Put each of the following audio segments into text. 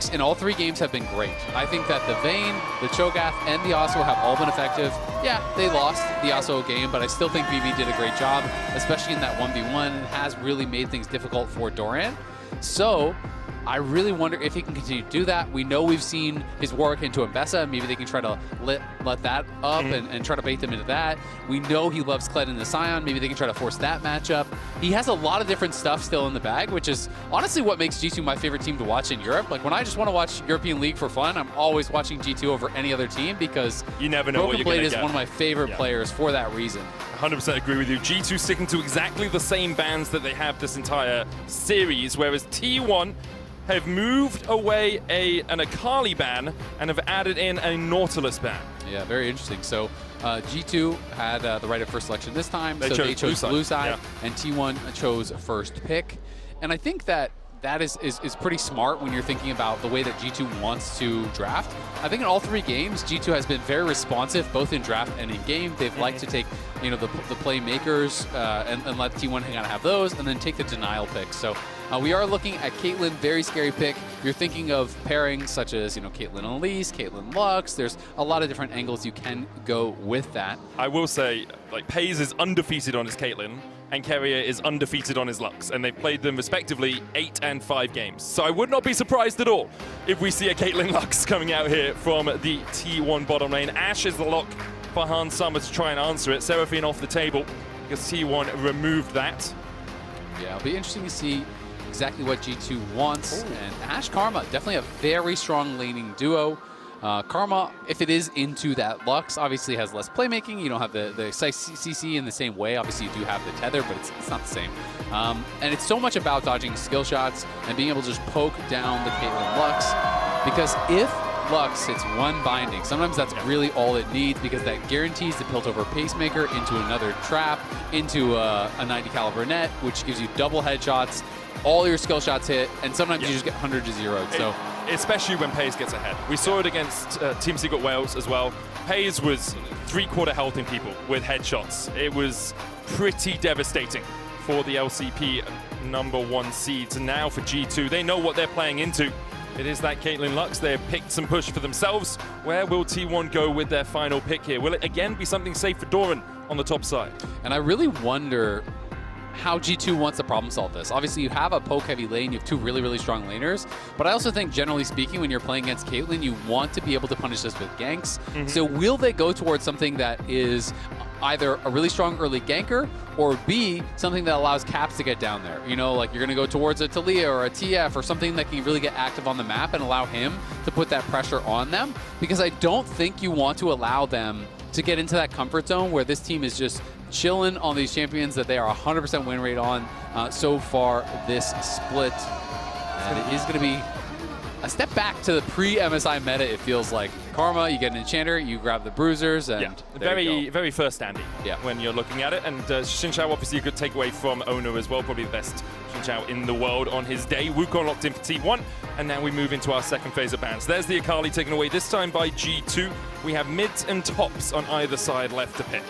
picks in all 3 games have been great. I think that the Vayne, the Cho'Gath, and the Yasuo have all been effective. Yeah, they lost the Yasuo game, but I still think BB did a great job, especially in that 1v1, and has really made things difficult for Doran. So I really wonder if he can continue to do that. We know we've seen his work into Mbessa. Maybe they can try to let that up and try to bait them into that. We know he loves Kled in the Scion. Maybe they can try to force that matchup. He has a lot of different stuff still in the bag, which is honestly what makes G2 my favorite team to watch in Europe. Like when I just want to watch European League for fun, I'm always watching G2 over any other team because you never know what you're going to get. Broken Blade is one of my favorite players for that reason. 100% agree with you. G2 sticking to exactly the same bans that they have this entire series, whereas T1 have moved away an Akali ban and have added in a Nautilus ban. Yeah, very interesting. So G2 had the right of first selection this time, they chose blue side, yeah. and T1 chose first pick. And I think that is pretty smart when you're thinking about the way that G2 wants to draft. I think in all 3 games, G2 has been very responsive, both in draft and in game. They've liked to take the playmakers and let T1 kind of have those, and then take the denial picks. So we are looking at Caitlyn, very scary pick. You're thinking of pairings such as Caitlyn Elise, Caitlyn Lux. There's a lot of different angles you can go with that. I will say, like, Peyz is undefeated on his Caitlyn, and Keria is undefeated on his Lux, and they've played them respectively 8 and 5 games. So I would not be surprised at all if we see a Caitlyn Lux coming out here from the T1 bottom lane. AShe is the lock for Hans Summer to try and answer it. Seraphine off the table because T1 removed that. Yeah, it'll be interesting to see exactly what G2 wants. Ooh. And AShe Karma, definitely a very strong laning duo. Karma, if it is into that Lux, obviously has less playmaking. You don't have the CC in the same way. Obviously, you do have the tether, but it's not the same. And it's so much about dodging skill shots and being able to just poke down the Caitlyn Lux. Because if Lux hits 1 binding, sometimes that's really all it needs, because that guarantees the Piltover Pacemaker into another trap, into a 90 caliber net, which gives you double headshots. All your skill shots hit, and sometimes you just get 100 to 0. So, especially when Peyz gets ahead. We saw it against Team Secret Wales as well. Peyz was 3/4 health in people with headshots. It was pretty devastating for the LCP #1 seeds. And now for G2, they know what they're playing into. It is that Caitlyn Lux. They have picked some push for themselves. Where will T1 go with their final pick here? Will it again be something safe for Doran on the top side? And I really wonder how G2 wants to problem solve this. Obviously, you have a poke-heavy lane. You have 2 really, really strong laners. But I also think, generally speaking, when you're playing against Caitlyn, you want to be able to punish this with ganks. So will they go towards something that is either a really strong early ganker, or B, something that allows Caps to get down there? Like you're going to go towards a Talia or a TF or something that can really get active on the map and allow him to put that pressure on them. Because I don't think you want to allow them to get into that comfort zone where this team is just chilling on these champions that they are 100% win rate on so far this split. And it is going to be a step back to the pre-MSI meta, it feels like. Karma, you get an Enchanter, you grab the Bruisers, and very first standing yeah. when you're looking at it. And Xin Zhao, obviously a good takeaway from Oner as well, probably the best Xin Zhao in the world on his day. WUkong locked in for T1, and now we move into our second phase of bans. There's the Akali taken away, this time by G2. We have mids and tops on either side left to pick.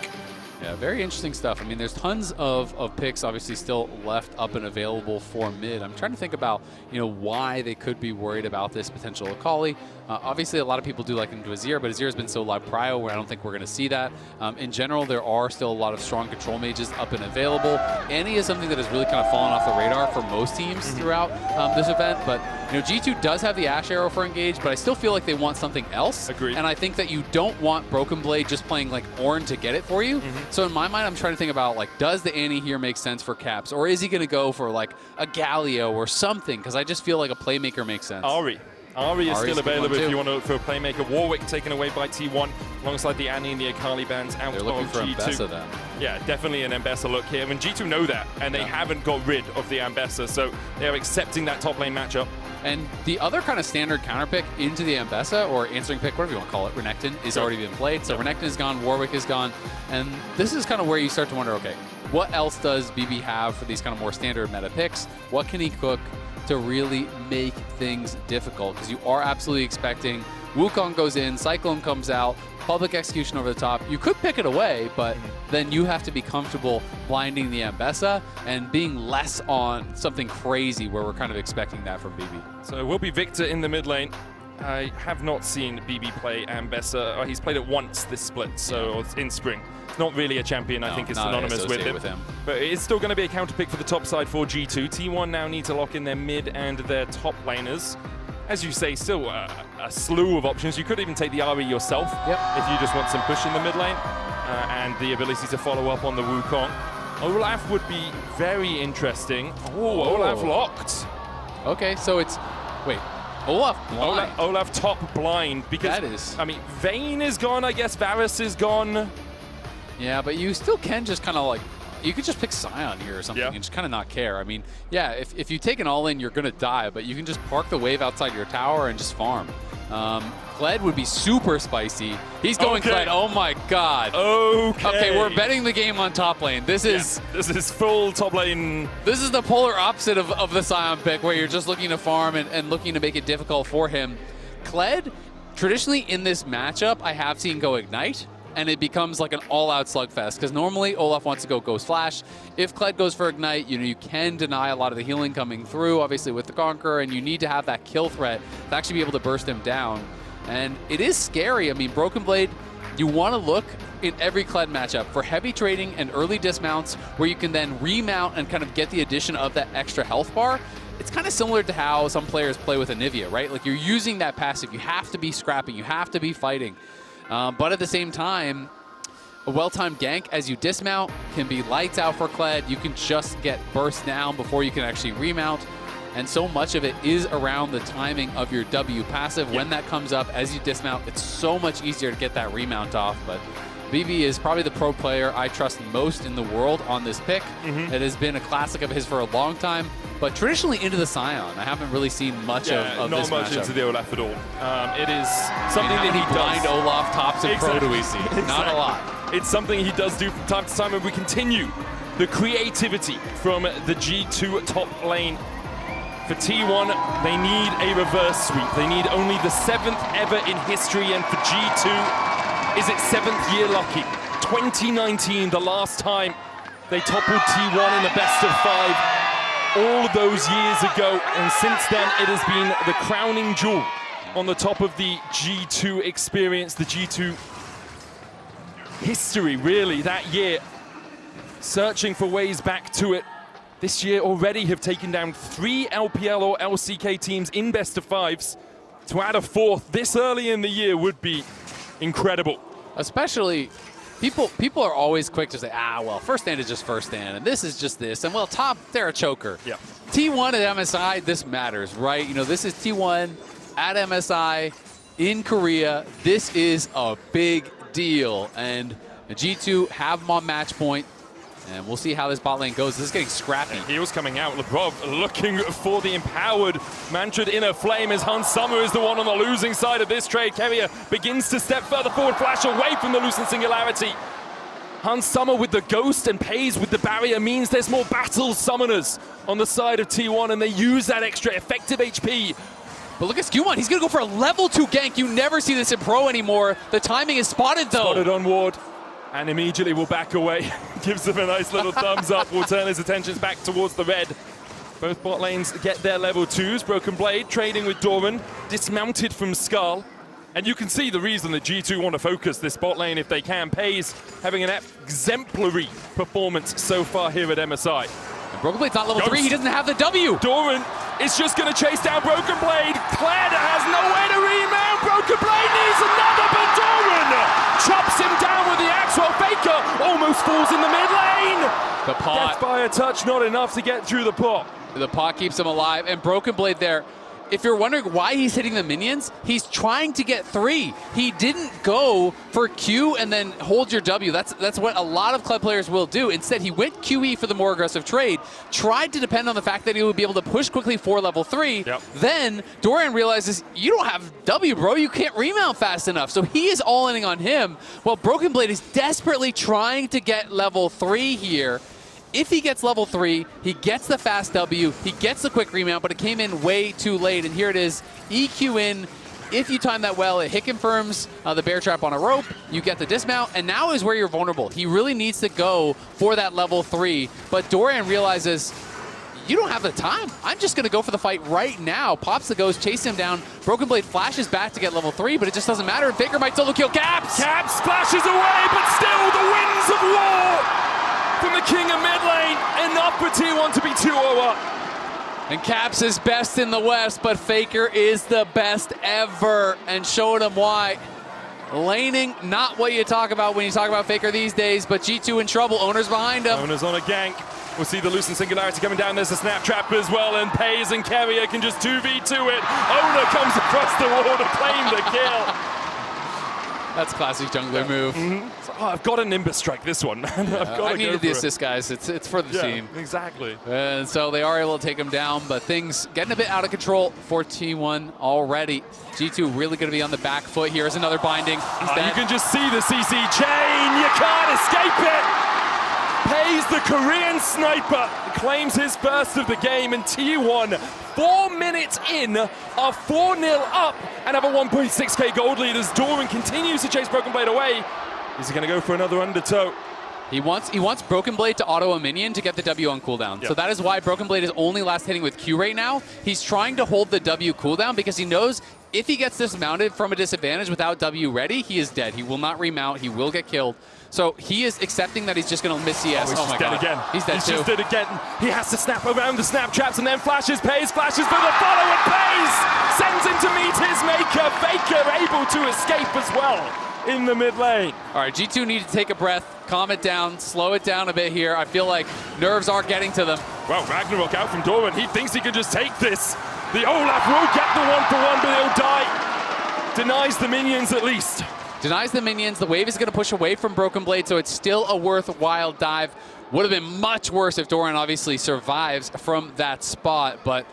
Yeah, very interesting stuff. I mean, there's tons of picks obviously still left up and available for mid. I'm trying to think about, why they could be worried about this potential Akali. Obviously, a lot of people do like into Azir, but Azir has been so live prio where I don't think we're going to see that. In general, there are still a lot of strong control mages up and available. Annie is something that has really kind of fallen off the radar for most teams throughout this event, but G2 does have the AShe arrow for engage, but I still feel like they want something else. Agreed. And I think that you don't want Broken Blade just playing like Ornn to get it for you. So in my mind, I'm trying to think about, like, does the Annie here make sense for Caps? Or is he going to go for like a Galio or something? Because I just feel like a playmaker makes sense. Ari is still available if you want to look for a playmaker. Warwick taken away by T1 alongside the Annie and the Akali bands out They're looking of for G2. Mbessa then. Yeah, definitely an Mbessa look here. I mean, G2 know that, and they haven't got rid of the Mbessa, so they're accepting that top lane matchup. And the other kind of standard counter pick into the Mbessa, or answering pick, whatever you want to call it, Renekton, is already been played. So Renekton is gone, Warwick is gone, and this is kind of where you start to wonder, okay, what else does BB have for these kind of more standard meta picks? What can he cook to really make things difficult? Because you are absolutely expecting WUkong goes in, Cyclone comes out, public execution over the top. You could pick it away, but then you have to be comfortable blinding the Ambessa and being less on something crazy where we're kind of expecting that from BB. So it will be Viktor in the mid lane. I have not seen BB play Ambessa. He's played it once this split, so it's in spring. It's not really a champion, I think is synonymous with him. But it is still going to be a counter pick for the top side for G2. T1 now need to lock in their mid and their top laners. As you say, still a slew of options. You could even take the RE yourself if you just want some push in the mid lane and the ability to follow up on the WUkong. Olaf would be very interesting. Oh, Olaf locked. Okay, so it's... Wait. Olaf blind. Olaf top blind because, that is... I mean, Vayne is gone, I guess. Varus is gone. Yeah, but you still can just kind of like... You could just pick Sion here or something and just kind of not care. I mean, yeah, if you take an all-in, you're going to die, but you can just park the wave outside your tower and just farm. Kled would be super spicy. He's going Kled. Oh my god. Okay, we're betting the game on top lane. This is full top lane. This is the polar opposite of the Sion pick, where you're just looking to farm and looking to make it difficult for him. Kled, traditionally in this matchup, I have seen go Ignite, and it becomes like an all-out slugfest, because normally Olaf wants to go Ghost Flash. If Kled goes for Ignite, you can deny a lot of the healing coming through, obviously with the Conqueror, and you need to have that kill threat to actually be able to burst him down. And it is scary. I mean, Broken Blade, you want to look in every Kled matchup for heavy trading and early dismounts where you can then remount and kind of get the addition of that extra health bar. It's kind of similar to how some players play with Anivia, right? Like, you're using that passive. You have to be scrapping. You have to be fighting. But at the same time, a well-timed gank as you dismount can be lights out for Kled. You can just get burst down before you can actually remount. And so much of it is around the timing of your W passive. When that comes up as you dismount, it's so much easier to get that remount off. But BB is probably the pro player I trust most in the world on this pick. It has been a classic of his for a long time. But traditionally into the Sion, I haven't really seen much of this matchup. Not much into the Olaf at all. It is something that he blind does. Olaf tops and pro do we see? Not a lot. It's something he does do from time to time, and we continue the creativity from the G2 top lane. For T1, they need a reverse sweep. They need only the 7th ever in history, and for G2, is it 7th year lucky? 2019, the last time they toppled T1 in the best of 5. All of those years ago, and since then it has been the crowning jewel on the top of the G2 experience, the G2 history, really, that year. Searching for ways back to it. This year already have taken down 3 LPL or LCK teams in best of 5s. To add a 4th this early in the year would be incredible. Especially... People are always quick to say, well, first stand is just first stand, and this is just this, and well, top, they're a choker. Yeah. T1 at MSI, this matters, right? This is T1 at MSI in Korea. This is a big deal, and the G2 have them on match point, and we'll see how this bot lane goes. This is getting scrappy. He was coming out. Labrov looking for the empowered Mantrad Inner Flame as Hans Sommer is the one on the losing side of this trade. Keria begins to step further forward, flash away from the Lucent Singularity. Hans Sommer with the Ghost and Peyz with the barrier means there's more battle summoners on the side of T1, and they use that extra effective HP. But look at SkewMond. He's going to go for a level 2 gank. You never see this in pro anymore. The timing is spotted, though. Spotted on ward. And immediately will back away. Gives him a nice little thumbs up. Will turn his attentions back towards the red. Both bot lanes get their level 2s. Broken Blade trading with Doran, dismounted from Skull. And you can see the reason that G2 want to focus this bot lane if they can. Peyz having an exemplary performance so far here at MSI. And Broken Blade's not level 3. He doesn't have the W. Doran is just going to chase down Broken Blade. Kled has nowhere to remount. Broken Blade needs another, but Doran chops him down with the axe while Faker almost falls in the mid lane. The pot. Death by a touch, not enough to get through the pot. The pot keeps him alive, and Broken Blade there. If you're wondering why he's hitting the minions, he's trying to get 3. He didn't go for Q and then hold your W. That's what a lot of Kled players will do. Instead, he went QE for the more aggressive trade, tried to depend on the fact that he would be able to push quickly for level 3. Then Doran realizes, you don't have W, bro. You can't remount fast enough. So he is all-inning on him, while Broken Blade is desperately trying to get level 3 here. If he gets level 3, he gets the fast W, he gets the quick remount, but it came in way too late. And here it is, EQ in, If you time that well, it hit confirms the bear trap on a rope, you get the dismount, and now is where you're vulnerable. He really needs to go for that level 3, but Doran realizes, you don't have the time. I'm just going to go for the fight right now. Pops the ghost, chase him down. Broken Blade flashes back to get level 3, but it just doesn't matter. Faker might solo kill Caps. Caps splashes away, but still the winds of war from the king of mid lane. Enough for T1 to be 2-0 up. And Caps is best in the West, but Faker is the best ever, and showing him why. Laning, not what you talk about when you talk about Faker these days, but G2 in trouble. Oner's behind him. Oner's on a gank. We'll see the Lucent Singularity coming down. There's a snap trap as well, and Peyz and Keria can just 2v2 it. Oner comes across the wall to claim the kill. That's classic jungler move. So, I've got a Nimbus strike this one, man. I needed the assist, guys. It's for the team. Exactly. And so they are able to take him down, but things getting a bit out of control for T1 already. G2 really going to be on the back foot here. Is another binding. You can just see the CC chain. You can't escape it. Peyz, the Korean sniper, claims his first of the game, and T1, 4 minutes in, are 4-0 up and have a 1.6k gold lead as Doran continues to chase Broken Blade away. Is he going to go for another undertow? He wants Broken Blade to auto a minion to get the W on cooldown. Yep. So that is why Broken Blade is only last hitting with Q right now. He's trying to hold the W cooldown because he knows if he gets dismounted from a disadvantage without W ready, he is dead. He will not remount. He will get killed. So he is accepting that he's just going to miss CS. Oh my God. Again. He's dead too. He's just dead again. He has to snap around the snap traps and then flashes. Peyz flashes for the follow, and Peyz sends him to meet his maker. Faker able to escape as well in the mid lane. All right, G2 need to take a breath, calm it down, slow it down a bit here. I feel like nerves are getting to them. Well, Ragnarok out from Doran. He thinks he can just take this. The Olaf will get the 1-for-1, but he'll die. Denies the minions at least. Denies the minions. The wave is going to push away from Broken Blade, so it's still a worthwhile dive. Would have been much worse if Doran obviously survives from that spot, but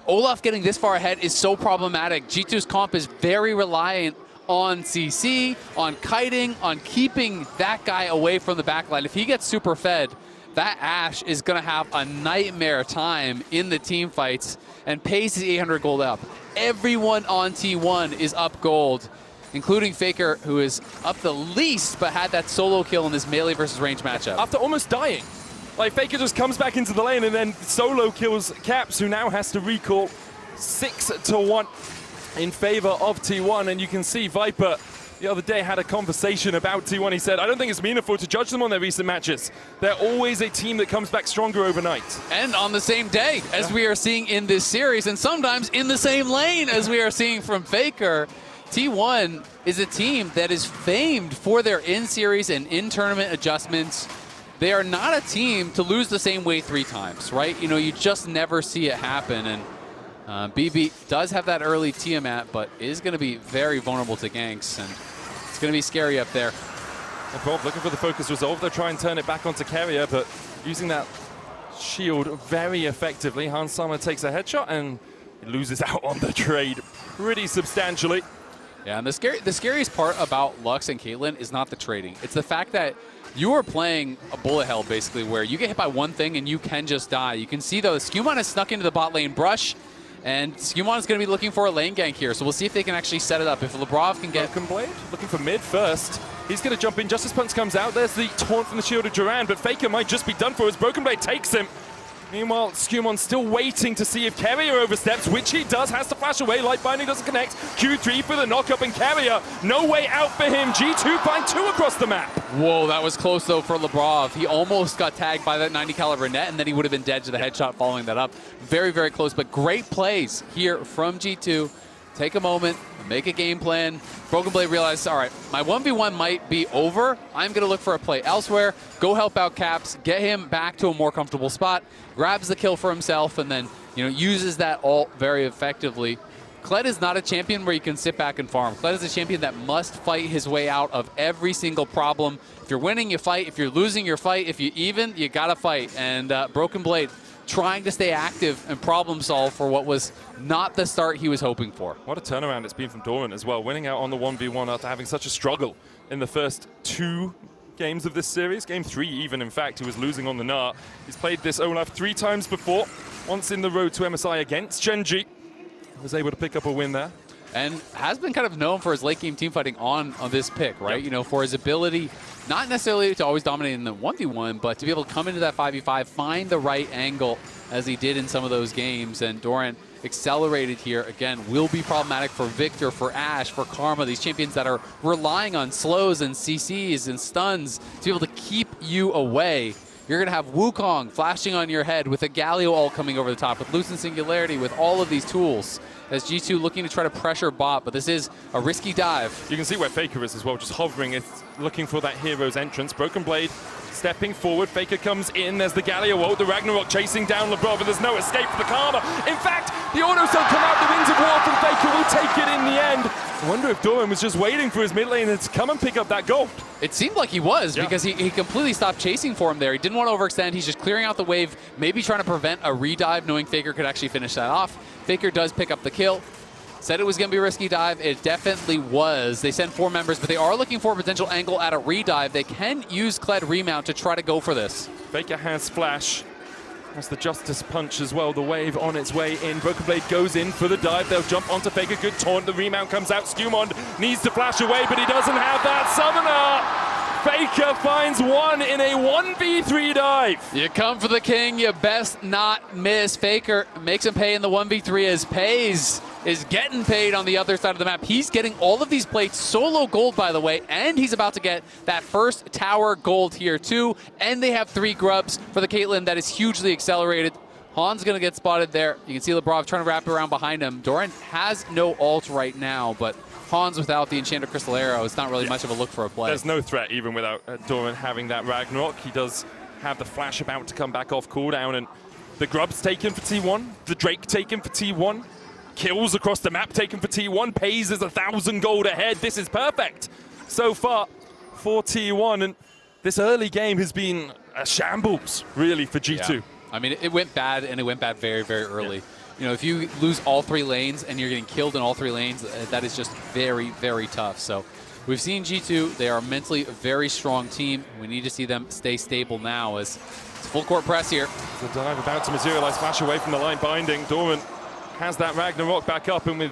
Olaf getting this far ahead is so problematic. G2's comp is very reliant on CC, on kiting, on keeping that guy away from the backline. If he gets super fed, that AShe is going to have a nightmare time in the team fights, and Peyz is 800 gold up. Everyone on T1 is up gold, including Faker, who is up the least, but had that solo kill in this melee versus range matchup. After almost dying. Like, Faker just comes back into the lane and then solo kills Caps, who now has to recall 6-1 in favor of T1. And you can see Viper the other day had a conversation about T1. He said, I don't think it's meaningful to judge them on their recent matches. They're always a team that comes back stronger overnight. And on the same day, as we are seeing in this series, and sometimes in the same lane as we are seeing from Faker. T1 is a team that is famed for their in-series and in-tournament adjustments. They are not a team to lose the same way 3 times, right? You know, you just never see it happen. And BB does have that early Tiamat, but is going to be very vulnerable to ganks, and it's going to be scary up there. Labrov looking for the focus resolve. They'll try and turn it back onto Keria, but using that shield very effectively. Hans Sama takes a headshot and loses out on the trade pretty substantially. Yeah, and the scariest part about Lux and Caitlyn is not the trading. It's the fact that you are playing a bullet hell, basically, where you get hit by one thing and you can just die. You can see, though, SkewMond has snuck into the bot lane brush, and SkewMond is going to be looking for a lane gank here. So we'll see if they can actually set it up. If Labrov can get... Broken Blade looking for mid first. He's going to jump in. Justice Punch comes out. There's the taunt from the shield of Doran, but Faker might just be done for as Broken Blade takes him. Meanwhile, SkewMond still waiting to see if Keria oversteps, which he does, has to flash away. Light Binding doesn't connect. Q3 for the knockup, and Keria, no way out for him. G2 find 2 across the map. Whoa, that was close, though, for Labrov. He almost got tagged by that 90 caliber net, and then he would have been dead to the headshot following that up. Very, very close, but great plays here from G2. Take a moment, make a game plan. Broken Blade realized, all right, my 1v1 might be over. I'm going to look for a play elsewhere, go help out Caps, get him back to a more comfortable spot, grabs the kill for himself, and then uses that ult very effectively. Kled is not a champion where you can sit back and farm. Kled is a champion that must fight his way out of every single problem. If you're winning, you fight. If you're losing, you fight. If you even, you got to fight. And Broken Blade trying to stay active and problem solve for what was not the start he was hoping for. What a turnaround it's been from Doran as well, winning out on the 1v1 after having such a struggle in the first 2 games of this series. Game 3 even, in fact, he was losing on the Nart. He's played this Olaf 3 times before, once in the road to MSI against Genji. Was able to pick up a win there. and has been kind of known for his late game team fighting on this pick, right? Yep. You know, for his ability, not necessarily to always dominate in the 1v1, but to be able to come into that 5v5, find the right angle as he did in some of those games. And Doran accelerated here, again, will be problematic for Viktor, for AShe, for Karma, these champions that are relying on slows and CCs and stuns to be able to keep you away. You're going to have WUkong flashing on your head with a Galio ult coming over the top, with Lucent Singularity, with all of these tools, as G2 looking to try to pressure bot, but this is a risky dive. You can see where Faker is as well, just hovering, it's looking for that hero's entrance. Broken Blade stepping forward, Faker comes in, there's the Galio ult, the Ragnarok chasing down Labrov, and there's no escape for the Karma. In fact, the auto cell come out, the Wings of War from Faker will take it in the end. I wonder if Doran was just waiting for his mid lane to come and pick up that gold. It seemed like he was, because he completely stopped chasing for him there. He didn't want to overextend. He's just clearing out the wave, maybe trying to prevent a redive, knowing Faker could actually finish that off. Faker does pick up the kill. Said it was going to be a risky dive. It definitely was. They sent 4 members, but they are looking for a potential angle at a redive. They can use Kled remount to try to go for this. Faker has flash. That's the Justice Punch as well. The wave on its way in. Broken Blade goes in for the dive. They'll jump onto Faker. Good taunt. The remount comes out. SkewMond needs to flash away, but he doesn't have that summoner. Faker finds one in a 1v3 dive. You come for the king, you best not miss. Faker makes him pay in the 1v3 as Peyz is getting paid on the other side of the map. He's getting all of these plates, solo gold by the way, and he's about to get that first tower gold here too. And they have 3 grubs for the Caitlyn that is hugely accelerated. Han's gonna get spotted there. You can see Labrov trying to wrap around behind him. Doran has no ult right now, but Han's without the Enchanted Crystal Arrow, it's not really much of a look for a play. There's no threat even without Doran having that Ragnarok. He does have the flash about to come back off cooldown, and the grubs taken for T1, the Drake taken for T1, kills across the map taken for T1, Peyz is 1,000 gold ahead. This is perfect so far for T1, and this early game has been a shambles, really, for G2. Yeah. I mean, it went bad, and it went bad very, very early. Yeah. You know, if you lose all 3 lanes and you're getting killed in all 3 lanes, that is just very, very tough. So we've seen G2. They are mentally a very strong team. We need to see them stay stable now as it's full court press here. The dive about to materialize, flash away from the line binding. Doran has that Ragnarok back up, and with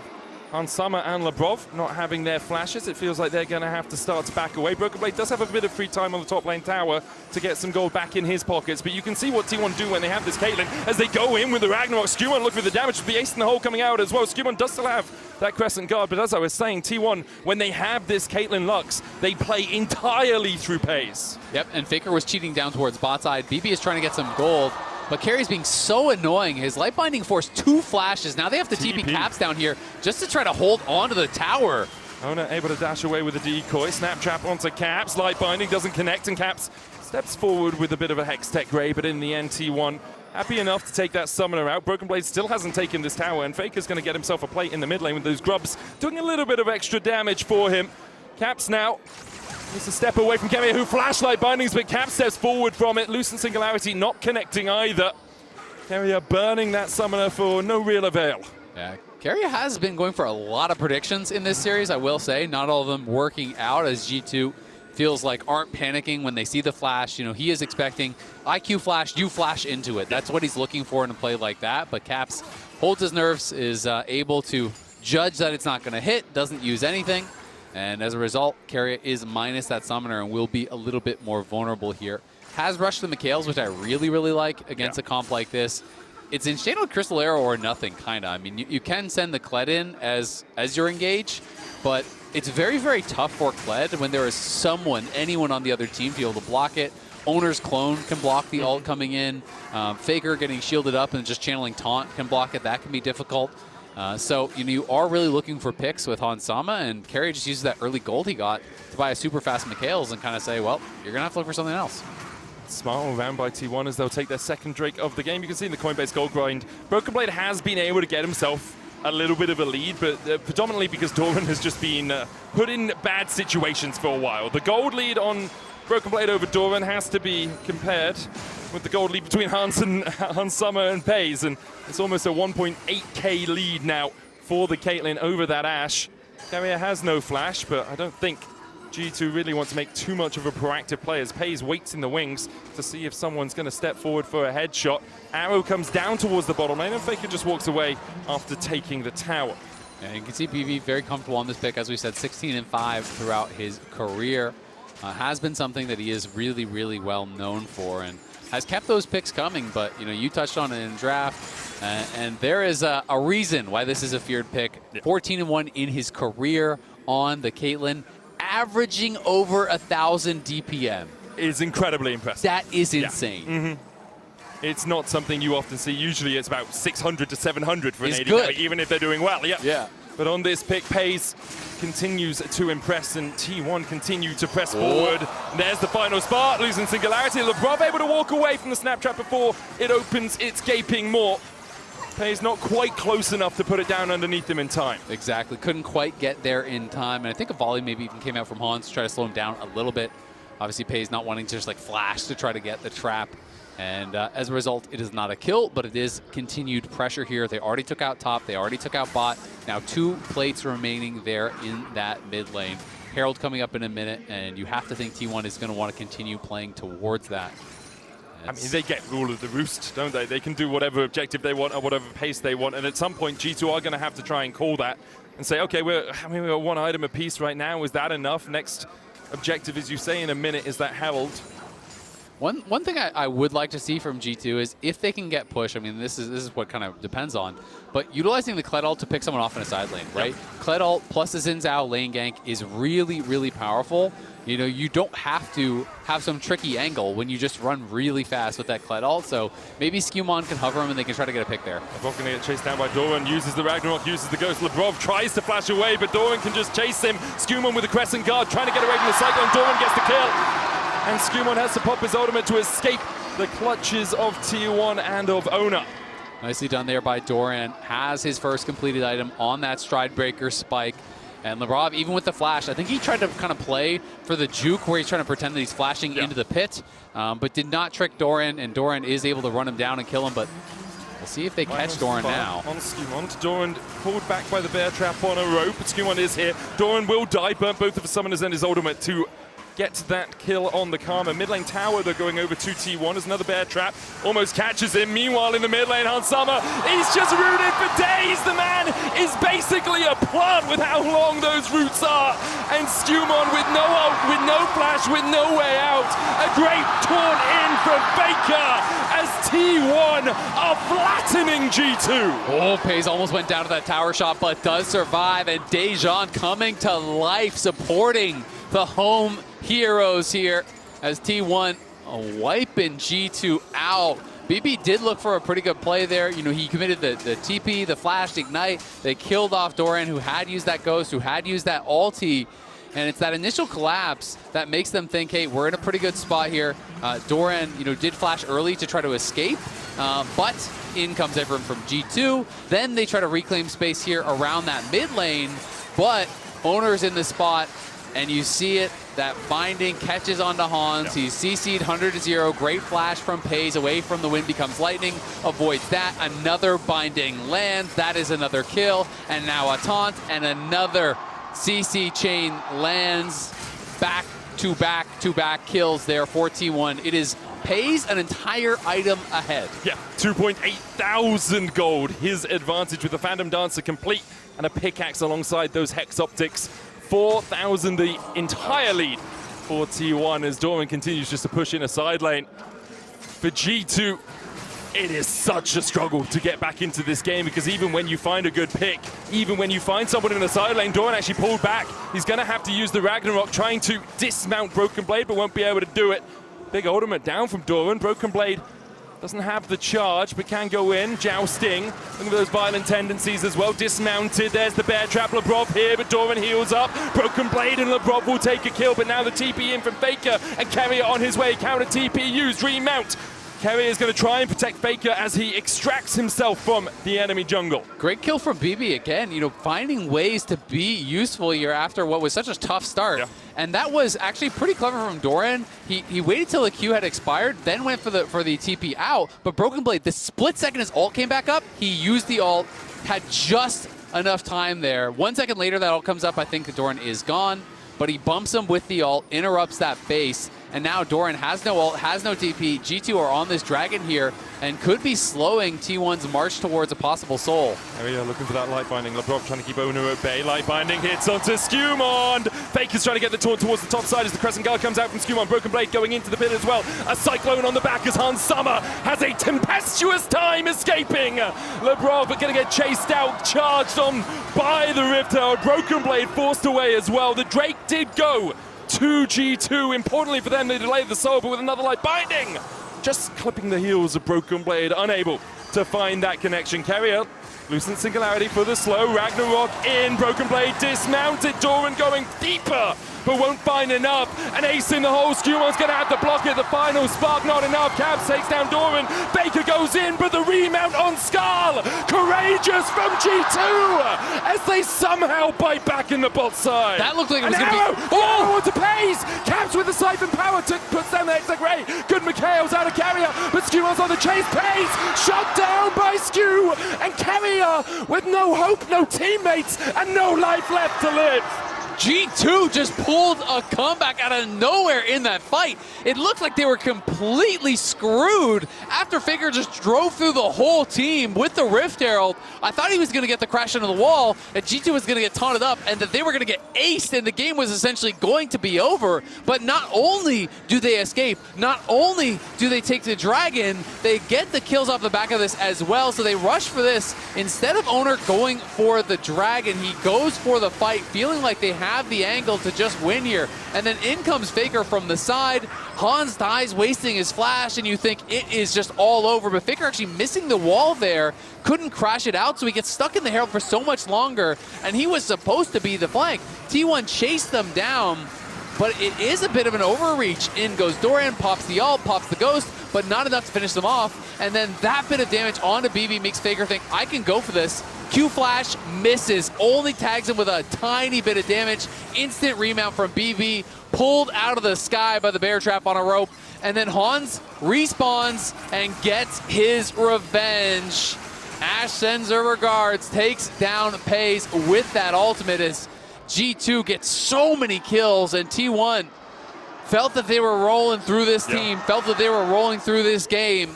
Hansama and Labrov not having their flashes, it feels like they're going to have to start to back away. Broken Blade does have a bit of free time on the top lane tower to get some gold back in his pockets, but you can see what T1 do when they have this Caitlyn as they go in with the Ragnarok. SkewMond looking for the damage, the ace in the hole coming out as well. SkewMond does still have that Crescent Guard, but as I was saying, T1, when they have this Caitlyn Lux, they play entirely through Peyz. Yep, and Faker was cheating down towards bot side. BB is trying to get some gold, but Keria's being so annoying. His Light Binding forced 2 flashes. Now they have to TP Caps down here just to try to hold on to the tower. Oner able to dash away with a decoy. Snap Trap onto Caps. Light Binding doesn't connect, and Caps steps forward with a bit of a Hex Tech Ray, but in the end, T1 happy enough to take that summoner out. Broken Blade still hasn't taken this tower, and Faker's going to get himself a plate in the mid lane with those grubs doing a little bit of extra damage for him. Caps now needs to step away from Keria, who flashlight bindings, but Cap steps forward from it. Lucent Singularity not connecting either. Keria burning that summoner for no real avail. Yeah, Keria has been going for a lot of predictions in this series, I will say. Not all of them working out, as G2 feels like aren't panicking when they see the flash. You know, he is expecting IQ flash, you flash into it. That's what he's looking for in a play like that. But Caps holds his nerves, is able to judge that it's not going to hit, doesn't use anything. And as a result, Keria is minus that summoner and will be a little bit more vulnerable here. Has rushed the McHale's, which I really, really like against a comp like this. It's Enchanted Crystal Arrow or nothing, kind of. I mean, you can send the Kled in as your engage, but it's very, very tough for Kled when there is someone, anyone on the other team to be able to block it. Oner's clone can block the ult coming in. Faker getting shielded up and just channeling taunt can block it. That can be difficult. So, you know, you are really looking for picks with Hansama, and Keria just uses that early gold he got to buy a super fast McHale's and kind of say, well, you're going to have to look for something else. Smart round by T1 as they'll take their second Drake of the game. You can see in the Coinbase gold grind, Broken Blade has been able to get himself a little bit of a lead, but predominantly because Doran has just been put in bad situations for a while. The gold lead on Broken Blade over Doran has to be compared with the gold lead between Hansama and Peyz, and it's almost a 1.8k lead now for the Caitlyn over that AShe. Keria has no flash, but I don't think G2 really want to make too much of a proactive play as Peyz waits in the wings to see if someone's going to step forward for a headshot. Arrow comes down towards the bottom lane, and Faker just walks away after taking the tower. And you can see BB very comfortable on this pick. As we said, 16-5 throughout his career. Has been something that he is really, really well known for, and has kept those picks coming. But you touched on it in draft, and there is a reason why this is a feared pick. 14-1 in his career on the Caitlyn, averaging over 1,000 DPM. Is incredibly impressive. That is insane. Yeah. It's not something you often see. Usually it's about 600 to 700 for an AD carry, even if they're doing well. Yeah. But on this pick, Peyz continues to impress, and T1 continue to press forward. And there's the final spot, losing singularity. Labrov able to walk away from the snap trap before it opens its gaping maw. Peyz not quite close enough to put it down underneath him in time. Exactly, couldn't quite get there in time. And I think a volley maybe even came out from Hans to try to slow him down a little bit. Obviously, Peyz not wanting to just flash to try to get the trap. And as a result, it is not a kill, but it is continued pressure here. They already took out top. They already took out bot. Now 2 plates remaining there in that mid lane. Herald coming up in a minute, and you have to think T1 is going to want to continue playing towards that. I mean, they get rule of the roost, don't they? They can do whatever objective they want or whatever pace they want. And at some point, G2 are going to have to try and call that and say, okay, we're 1 item apiece right now. Is that enough? Next objective, as you say, in a minute, is that Herald. One thing I would like to see from G2 is if they can get push. I mean, this is what kind of depends on. But utilizing the Kled ult to pick someone off in a side lane, right? Kled ult plus the Xin Zhao lane gank is really, really powerful. You don't have to have some tricky angle when you just run really fast with that Kled ult. So maybe SkewMond can hover him and they can try to get a pick there. Labrov going to get chased down by Doran, uses the Ragnarok, uses the Ghost. Labrov tries to flash away, but Doran can just chase him. SkewMond with the Crescent Guard, trying to get away from the Cyclone. Doran gets the kill. And SkewMond has to pop his ultimate to escape the clutches of T1 and of Oner. Nicely done there by Doran. Has his first completed item on that Stride Breaker spike. And Labrov, even with the flash, I think he tried to kind of play for the juke where he's trying to pretend that he's flashing into the pit, but did not trick Doran, and Doran is able to run him down and kill him, but we'll see if they catch Doran now. On SkewMond, Doran pulled back by the bear trap on a rope, but SkewMond is here. Doran will die, burnt both of his summoners and his ultimate to get that kill on the Karma. Mid lane tower, they're going over to T1. There's another bear trap, almost catches him. Meanwhile, in the mid lane, Hansama, he's just rooted for days. The man is basically a plant with how long those roots are. And SkewMond with no ult, with no flash, with no way out. A great taunt in from Viktor as T1 are flattening G2. Oh, Peyz almost went down to that tower shot, but does survive. And Dejan coming to life, supporting the home heroes here as T1 wiping G2 out. BB did look for a pretty good play there. He committed the TP, the flash, ignite. They killed off Doran, who had used that ghost, who had used that ulti. And it's that initial collapse that makes them think, hey, we're in a pretty good spot here. Doran, did flash early to try to escape, but in comes everyone from G2. Then they try to reclaim space here around that mid lane, but Oner's in the spot. And you see it, that binding catches onto Hans. He's CC'd 100-0. Great flash from Peyz away from the wind, becomes lightning, avoids that. Another binding lands. That is another kill. And now a taunt and another CC chain lands. Back-to-back kills there for T1. It is Peyz an entire item ahead. Yeah, 2.8 thousand gold. His advantage with the Phantom Dancer complete and a pickaxe alongside those Hex Optics. 4,000 the entire lead for T1 as Doran continues just to push in a side lane. For G2, it is such a struggle to get back into this game because even when you find a good pick, even when you find someone in the side lane, Doran actually pulled back. He's going to have to use the Ragnarok trying to dismount Broken Blade, but won't be able to do it. Big ultimate down from Doran. Broken Blade doesn't have the charge, but can go in. Jousting. Look at those violent tendencies as well. Dismounted. There's the bear trap. Labrov here, but Doran heals up. Broken Blade and Labrov will take a kill, but now the TP in from Faker and Keria on his way. Counter TP used. Remount. Keria is going to try and protect Faker as he extracts himself from the enemy jungle. Great kill from BB again, finding ways to be useful here after what was such a tough start. Yeah. And that was actually pretty clever from Doran. He waited till the Q had expired, then went for the TP out. But Broken Blade, the split second his ult came back up, he used the ult, had just enough time there. 1 second later that ult comes up, I think the Doran is gone. But he bumps him with the ult, interrupts that base, and now Doran has no ult, has no TP. G2 are on this dragon here and could be slowing T1's march towards a possible soul. There we are, looking for that light binding. Labrov trying to keep Oner at bay. Light binding hits onto SkewMond. Faker's trying to get the taunt towards the top side as the Crescent Guard comes out from SkewMond. Broken Blade going into the pit as well. A Cyclone on the back as Hans Summer has a tempestuous time escaping. Labrov going to get chased out, charged on by the Rift Herald. Broken Blade forced away as well. The Drake did go to G2. Importantly for them, they delayed the soul, but with another light binding. Just clipping the heels of Broken Blade, unable to find that connection. Keria, Lucent Singularity for the slow. Ragnarok in, Broken Blade dismounted. Doran going deeper, but won't find enough. An ace in the hole. SkewMond's going to have to block it. The final spark, not enough. Cabs takes down Doran. Baker goes in, but the remount on Skarl. Courageous from G2 as they somehow bite back in the bot side. That looked like it was going to be... Oh, to Peyz. Cabs with the Siphon power puts down the Hexag Ray. Good Mikhail's out of Keria, but SkewMond's on the chase. Peyz shot down by Skew, and Keria with no hope, no teammates, and no life left to live. G2 just pulled a comeback out of nowhere in that fight. It looked like they were completely screwed after Faker just drove through the whole team with the Rift Herald. I thought he was going to get the crash into the wall, and G2 was going to get taunted up, and that they were going to get aced, and the game was essentially going to be over. But not only do they escape, not only do they take the dragon, they get the kills off the back of this as well, so they rush for this. Instead of Oner going for the dragon, he goes for the fight, feeling like they have the angle to just win here. And then in comes Faker from the side. Hans dies, wasting his flash, and you think it is just all over. But Faker actually missing the wall there, couldn't crash it out, so he gets stuck in the Herald for so much longer, and he was supposed to be the flank. T1 chased them down, but it is a bit of an overreach. In goes Doran, pops the ult, pops the ghost, but not enough to finish them off. And then that bit of damage onto BB makes Faker think, I can go for this. Q flash misses, only tags him with a tiny bit of damage. Instant remount from BB, pulled out of the sky by the bear trap on a rope. And then Hans respawns and gets his revenge. AShe sends her regards, takes down Peyz with that ultimate as G2 gets so many kills, and T1 felt that they were rolling through this team, felt that they were rolling through this game.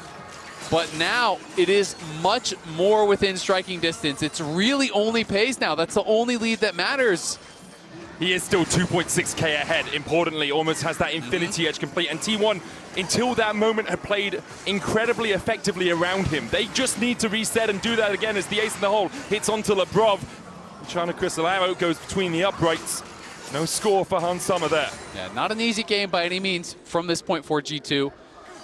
But now it is much more within striking distance. It's really only Peyz now. That's the only lead that matters. He is still 2.6k ahead, importantly, almost has that Infinity Edge complete. And T1, until that moment, had played incredibly effectively around him. They just need to reset and do that again as the ace in the hole hits onto Labrov. Trying to crystal arrow goes between the uprights. No score for Hans Summer there. Yeah, not an easy game by any means from this point for G2.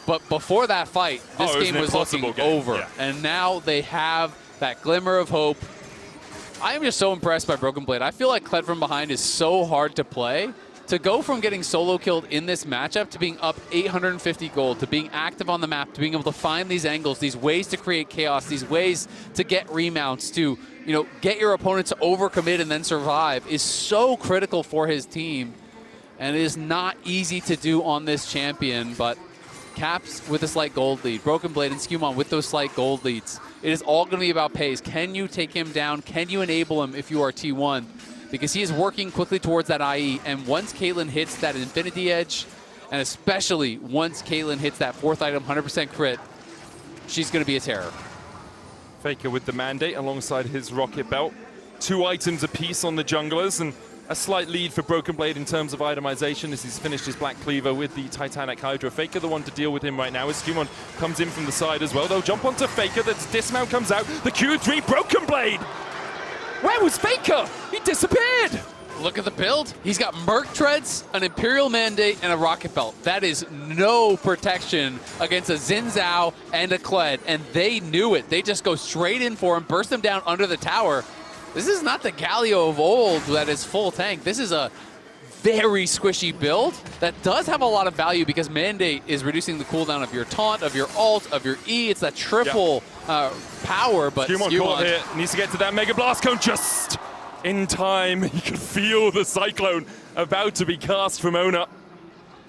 But before that fight, this game was looking over. Yeah. And now they have that glimmer of hope. I am just so impressed by Broken Blade. I feel like Kled from behind is so hard to play. To go from getting solo killed in this matchup to being up 850 gold, to being active on the map, to being able to find these angles, these ways to create chaos, these ways to get remounts, to get your opponent to overcommit and then survive is so critical for his team. And it is not easy to do on this champion, but Caps with a slight gold lead, Broken Blade and SkewMond with those slight gold leads. It is all going to be about Peyz. Can you take him down? Can you enable him if you are T1? Because he is working quickly towards that IE, and once Caitlyn hits that Infinity Edge, and especially once Caitlyn hits that fourth item 100% crit, she's going to be a terror. Faker with the mandate alongside his rocket belt. 2 items apiece on the junglers, and a slight lead for Broken Blade in terms of itemization as he's finished his Black Cleaver with the Titanic Hydra. Faker the one to deal with him right now as SkewMond comes in from the side as well. They'll jump onto Faker, the dismount comes out, the Q3 Broken Blade! Where was Faker? He disappeared! Look at the build. He's got Merc Treads, an Imperial Mandate, and a Rocket Belt. That is no protection against a Xin Zhao and a Kled, and they knew it. They just go straight in for him, burst him down under the tower. This is not the Galio of old that is full tank. This is a very squishy build that does have a lot of value because Mandate is reducing the cooldown of your taunt, of your ult, of your E. It's that triple power, but SkewMond caught here, needs to get to that Mega Blast Cone just in time. You can feel the Cyclone about to be cast from Oner.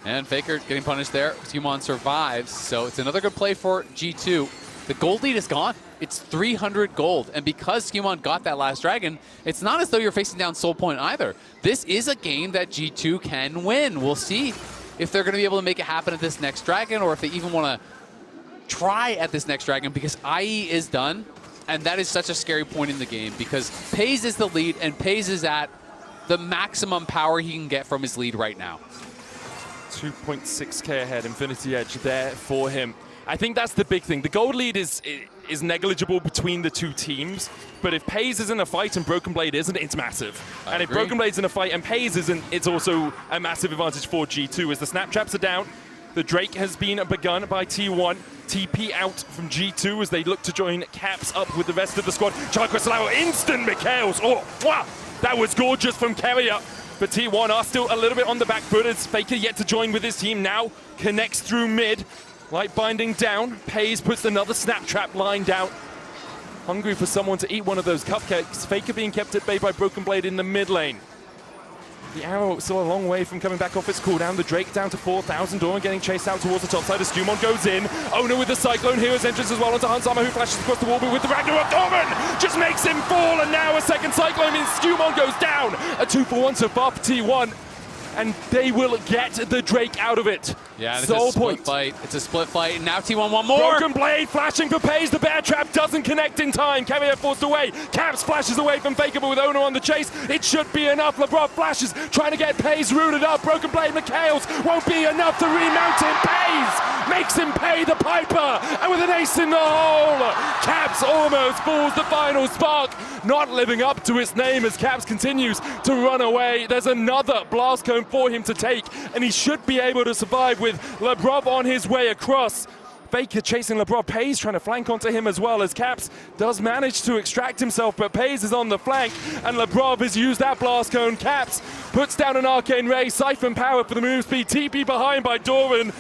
And Faker getting punished there. SkewMond survives, so it's another good play for G2. The gold lead is gone. It's 300 gold, and because SkewMond got that last dragon, it's not as though you're facing down Soul Point either. This is a game that G2 can win. We'll see if they're going to be able to make it happen at this next Dragon, or if they even want to try at this next Dragon, because IE is done, and that is such a scary point in the game, because Peyz is the lead, and Peyz is at the maximum power he can get from his lead right now. 2.6k ahead, Infinity Edge there for him. I think that's the big thing. The gold lead is negligible between the two teams, but if Peyz is in a fight and Broken Blade isn't, it's massive. And if Broken Blade's in a fight and Peyz isn't, it's also a massive advantage for G2 as the snap traps are down. The Drake has been begun by T1. TP out from G2 as they look to join Caps up with the rest of the squad. Charquasalao, instant Mikhails. Oh, wow, that was gorgeous from Keria. But T1 are still a little bit on the back foot as Faker yet to join with his team. Now connects through mid. Light binding down. Peyz puts another snap trap lined out. Hungry for someone to eat one of those cupcakes. Faker being kept at bay by Broken Blade in the mid lane. The arrow still a long way from coming back off its cooldown. The Drake down to 4,000. Doran getting chased out towards the top side as SkewMond goes in. Oner with the Cyclone Hero's entrance as well onto Hansama, who flashes across the wall, but with the Ragnarok. Doran just makes him fall, and now a second Cyclone means SkewMond goes down. A 2-for-1 so far for T1. And they will get the Drake out of it. Yeah, it's a split fight. It's a split fight, and now T1 want more. Broken Blade flashing for Peyz. The bear trap doesn't connect in time. Keria forced away. Caps flashes away from Faker, but with Oner on the chase, it should be enough. Labrov flashes, trying to get Peyz rooted up. Broken Blade, Mikhails won't be enough to remount him. Peyz makes him pay the piper, and with an ace in the hole, Caps almost falls the final spark. Not living up to its name as Caps continues to run away. There's another blast cone for him to take, and he should be able to survive with Labrov on his way across. Faker chasing Labrov. Peyz trying to flank onto him as well as Caps does manage to extract himself, but Peyz is on the flank, and Labrov has used that blast cone. Caps puts down an Arcane Ray, Siphon Power for the move speed, TP behind by Doran.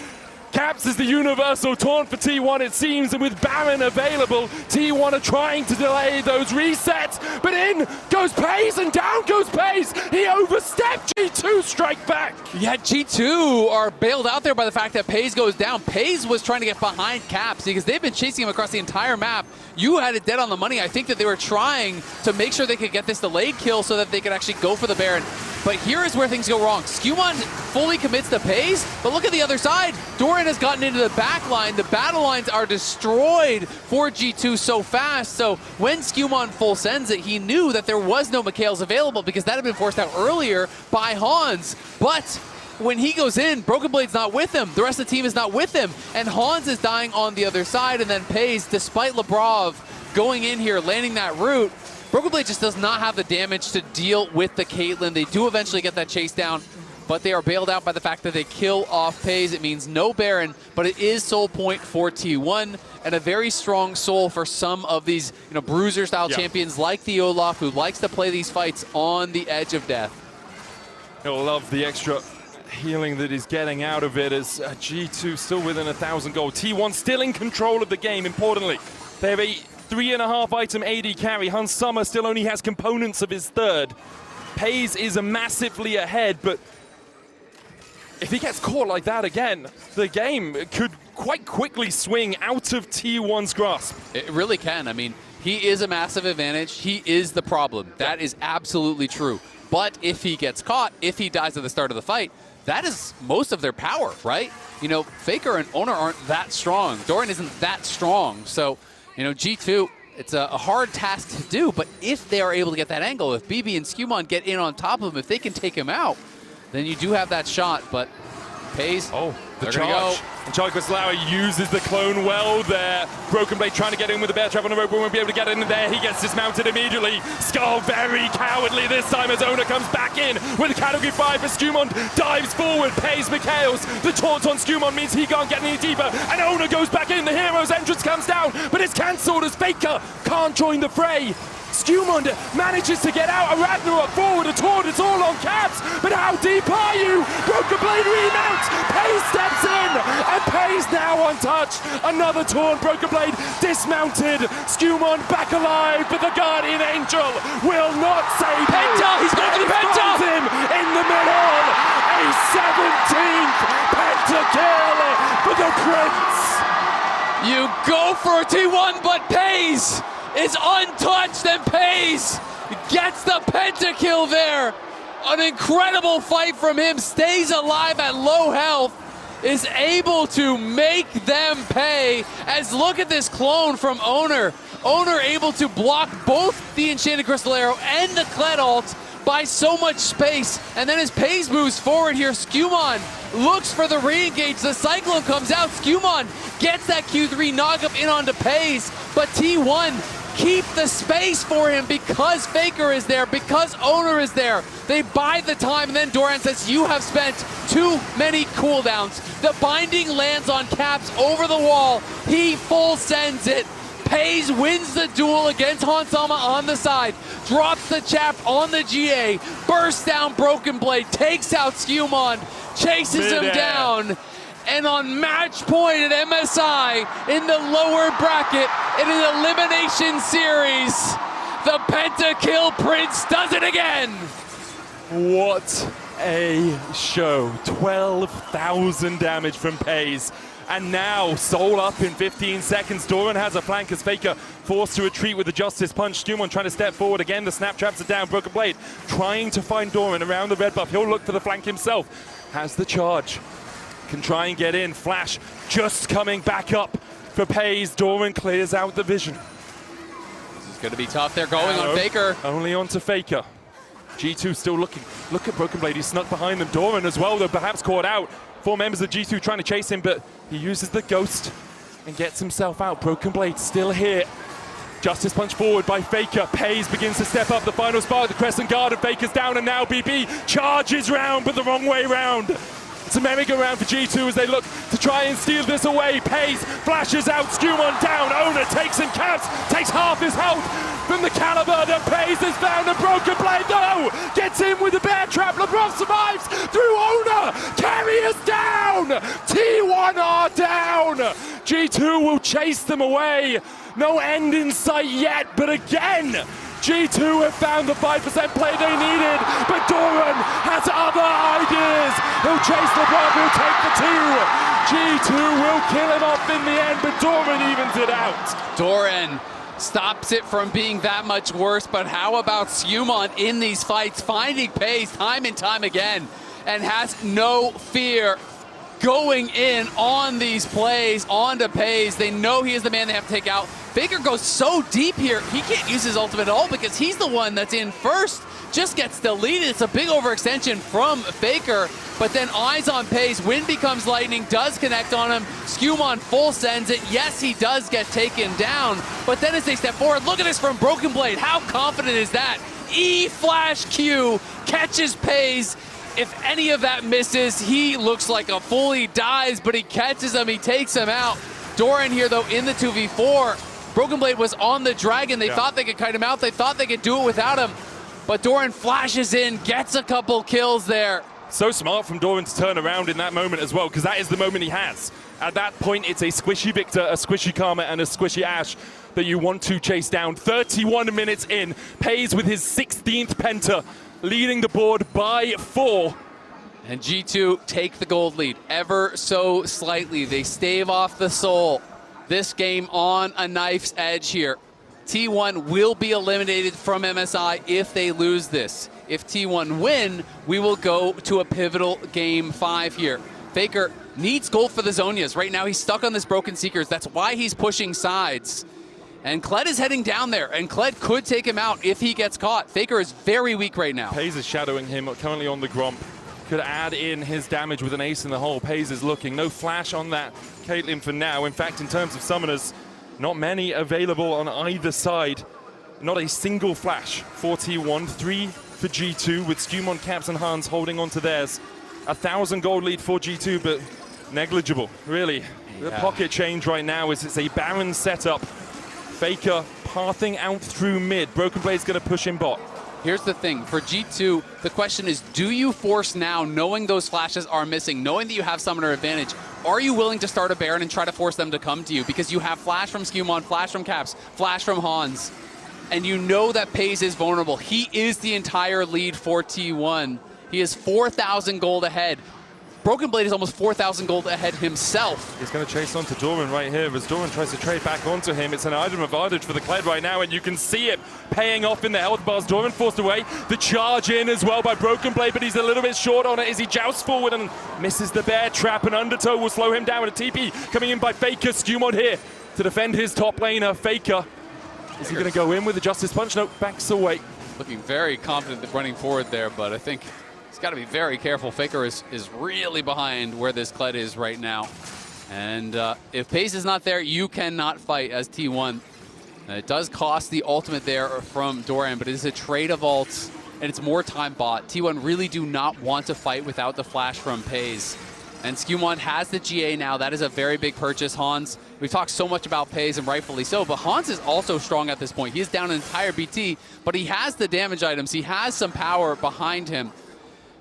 Caps is the universal taunt for T1, it seems, and with Baron available, T1 are trying to delay those resets, but in goes Peyz and down goes Peyz. He overstepped. G2 strike back. Yeah, G2 are bailed out there by the fact that Peyz goes down. Peyz was trying to get behind Caps because they've been chasing him across the entire map. You had it dead on the money. I think that they were trying to make sure they could get this delayed kill so that they could actually go for the Baron. But here is where things go wrong. SkewMond fully commits to Peyz, but look at the other side. Doran has gotten into the back line. The battle lines are destroyed for G2 so fast. So when SkewMond full sends it, he knew that there was no Mikhails available because that had been forced out earlier by Hans. But when he goes in, Broken Blade's not with him. The rest of the team is not with him. And Hans is dying on the other side. And then Peyz, despite Labrov going in here, landing that root, Broken Blade just does not have the damage to deal with the Caitlyn. They do eventually get that chase down, but they are bailed out by the fact that they kill off Peyz. It means no Baron, but it is soul point for T1 and a very strong soul for some of these, bruiser-style champions like the Olaf, who likes to play these fights on the edge of death. He'll love the extra healing that he's getting out of it as G2 still within 1,000 gold. T1 still in control of the game, importantly. They have a 3.5 item AD carry. Hans Summer still only has components of his third. Peyz is massively ahead, but if he gets caught like that again, the game could quite quickly swing out of T1's grasp. It really can. I mean, he is a massive advantage. He is the problem. That is absolutely true. But if he gets caught, if he dies at the start of the fight, that is most of their power, right? Faker and Oner aren't that strong. Doran isn't that strong. So, G2, it's a hard task to do, but if they are able to get that angle, if BB and SkewMond get in on top of him, if they can take him out, then you do have that shot. But Peyz, the charge. And Charquasalao uses the clone well there. Broken Blade trying to get in with the bear trap on the rope, but won't be able to get in there. He gets dismounted immediately. Skull very cowardly this time as Oner comes back in with a category 5 as SkewMond dives forward. Peyz Mikhails. The taunt on SkewMond means he can't get any deeper. And Oner goes back in. The hero's entrance comes down, but it's cancelled as Faker can't join the fray. SkewMond manages to get out. A Ragnarok forward, a taunt, it's all on Caps. But how deep are you? Broken Blade remounts. Peyz steps in, and Peyz now untouched. Another taunt, Broken Blade dismounted. SkewMond back alive, but the Guardian Angel will not save him. Penta, he's going for the Penta! Him in the middle. A 17th pentakill for the Prince. You go for a T1, but Peyz is untouched, and Peyz gets the pentakill there. An incredible fight from him, stays alive at low health, is able to make them pay. As look at this clone from Oner. Oner able to block both the Enchanted Crystal Arrow and the Kled ult by so much space. And then as Peyz moves forward here, SkewMond looks for the re-engage. The Cyclone comes out. SkewMond gets that Q3 knock-up in onto Peyz, but T1 keep the space for him because Faker is there, because Oner is there. They buy the time, and then Doran says, you have spent too many cooldowns. The binding lands on Caps over the wall. He full sends it. Peyz wins the duel against Hansama on the side, drops the chap on the GA, bursts down Broken Blade, takes out SkewMond, chases him down. And on match point at MSI in the lower bracket in an elimination series, the pentakill Prince does it again. What a show. 12,000 damage from Peyz. And now Soul up in 15 seconds. Doran has a flank as Faker forced to retreat with the Justice Punch. SkewMond trying to step forward again. The snap traps are down. Broken Blade trying to find Doran around the red buff. He'll look for the flank himself. Has the charge. Can try and get in. Flash just coming back up for Peyz. Doran clears out the vision. This is going to be tough. They're going on Faker. Only onto Faker. G2 still looking. Look at Broken Blade. He's snuck behind them. Doran as well, though perhaps caught out. 4 members of G2 trying to chase him, but he uses the Ghost and gets himself out. Broken Blade still here. Justice Punch forward by Faker. Peyz begins to step up the final spark. The Crescent Guard and Faker's down, and now BB charges round, but the wrong way round. It's a merry-go-round for G2 as they look to try and steal this away. Peyz flashes out, SkewMond down. Oner takes him, Caps takes half his health from the caliber that Peyz has found. A Broken Blade, though, gets in with the bear trap. Labrov survives through Oner. Keria's down. T1 are down. G2 will chase them away. No end in sight yet, but again, G2 have found the 5% play they needed, but Doran has other ideas. He'll chase Labrov, he'll take the 2. G2 will kill him off in the end, but Doran evens it out. Doran stops it from being that much worse, but how about SkewMond in these fights, finding Peyz time and time again, and has no fear going in on these plays onto Peyz. They know he is the man they have to take out. Faker goes so deep here, he can't use his ultimate at all because he's the one that's in first. Just gets deleted. It's a big overextension from Faker, but then eyes on Peyz. Wind becomes lightning, does connect on him. SkewMond full sends it. Yes, he does get taken down, but then as they step forward, look at this from Broken Blade. How confident is that? E-flash Q catches Peyz. If any of that misses, he looks like a fool. He dies, but he catches him. He takes him out. Doran here, though, in the 2v4. Broken Blade was on the Dragon. They thought they could kite him out. They thought they could do it without him. But Doran flashes in, gets a couple kills there. So smart from Doran to turn around in that moment as well, because that is the moment he has. At that point, it's a squishy Viktor, a squishy Karma, and a squishy AShe that you want to chase down. 31 minutes in. Peyz with his 16th penta, leading the board by 4. And G2 take the gold lead ever so slightly. They stave off the soul. This game on a knife's edge here. T1 will be eliminated from MSI if they lose this. If T1 win, we will go to a pivotal game 5 here. Faker needs gold for the Zhonya's. Right now he's stuck on this Broken Seekers. That's why he's pushing sides. And Kled is heading down there, and Kled could take him out if he gets caught. Faker is very weak right now. Peyz is shadowing him, currently on the Gromp. Could add in his damage with an ace in the hole. Peyz is looking. No flash on that Caitlyn for now. In fact, in terms of summoners, not many available on either side. Not a single flash for T1. 3 for G2 with SkewMond, Caps, and Hans holding on to theirs. 1,000 gold lead for G2, but negligible, really. The pocket change right now is it's a Baron setup. Faker pathing out through mid. Broken Blade's going to push him bot. Here's the thing, for G2, the question is, do you force now, knowing those flashes are missing, knowing that you have summoner advantage, are you willing to start a Baron and try to force them to come to you? Because you have flash from SkewMond, flash from Caps, flash from Hans, and you know that Peyz is vulnerable. He is the entire lead for T1. He is 4,000 gold ahead. Broken Blade is almost 4,000 gold ahead himself. He's going to chase onto Doran right here as Doran tries to trade back onto him. It's an item advantage for the Kled right now, and you can see it paying off in the health bars. Doran forced away. The charge in as well by Broken Blade, but he's a little bit short on it as he jousts forward and misses the bear trap. An undertow will slow him down with a TP coming in by Faker. SkewMond here to defend his top laner. Faker, is he going to go in with the Justice Punch? No, backs away. Looking very confident running forward there, but I think he's got to be very careful. Faker is really behind where this Kled is right now. And if Peyz is not there, you cannot fight as T1. It does cost the ultimate there from Doran, but it is a trade of ults, and it's more time bought. T1 really do not want to fight without the flash from Peyz. And SkewMond has the GA now. That is a very big purchase. Hans, we've talked so much about Peyz, and rightfully so, but Hans is also strong at this point. He is down an entire BT, but he has the damage items. He has some power behind him.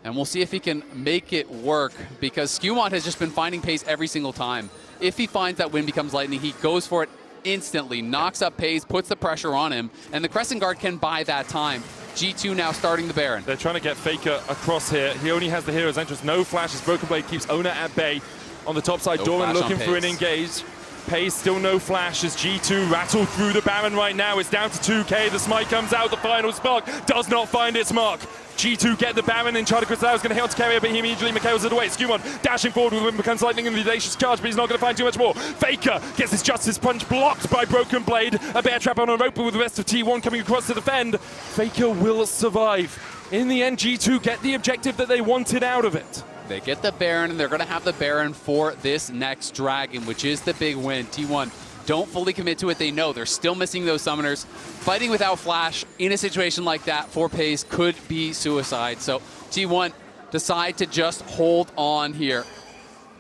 And we'll see if he can make it work, because SkewMond has just been finding Peyz every single time. If he finds that wind becomes lightning, he goes for it instantly, knocks up Peyz, puts the pressure on him, and the Crescent Guard can buy that time. G2 now starting the Baron. They're trying to get Faker across here. He only has the hero's entrance. No flashes. Broken Blade keeps Oner at bay. On the top side, Doran looking for an engage. Peyz still no flash as G2 rattle through the Baron right now. It's down to 2k. The smite comes out. The final spark does not find its mark. G2 get the Baron in. Charter Crystal is going to hit onto Keria, but he immediately McHales it away. SkewMond dashing forward with Wind Becomes Lightning in the audacious charge, but he's not going to find too much more. Faker gets his Justice Punch blocked by Broken Blade. A bear trap on a rope with the rest of T1 coming across to defend. Faker will survive. In the end, G2 get the objective that they wanted out of it. They get the Baron, and they're going to have the Baron for this next Dragon, which is the big win. T1 don't fully commit to it. They know they're still missing those summoners. Fighting without flash in a situation like that for Peyz could be suicide. So T1 decide to just hold on here.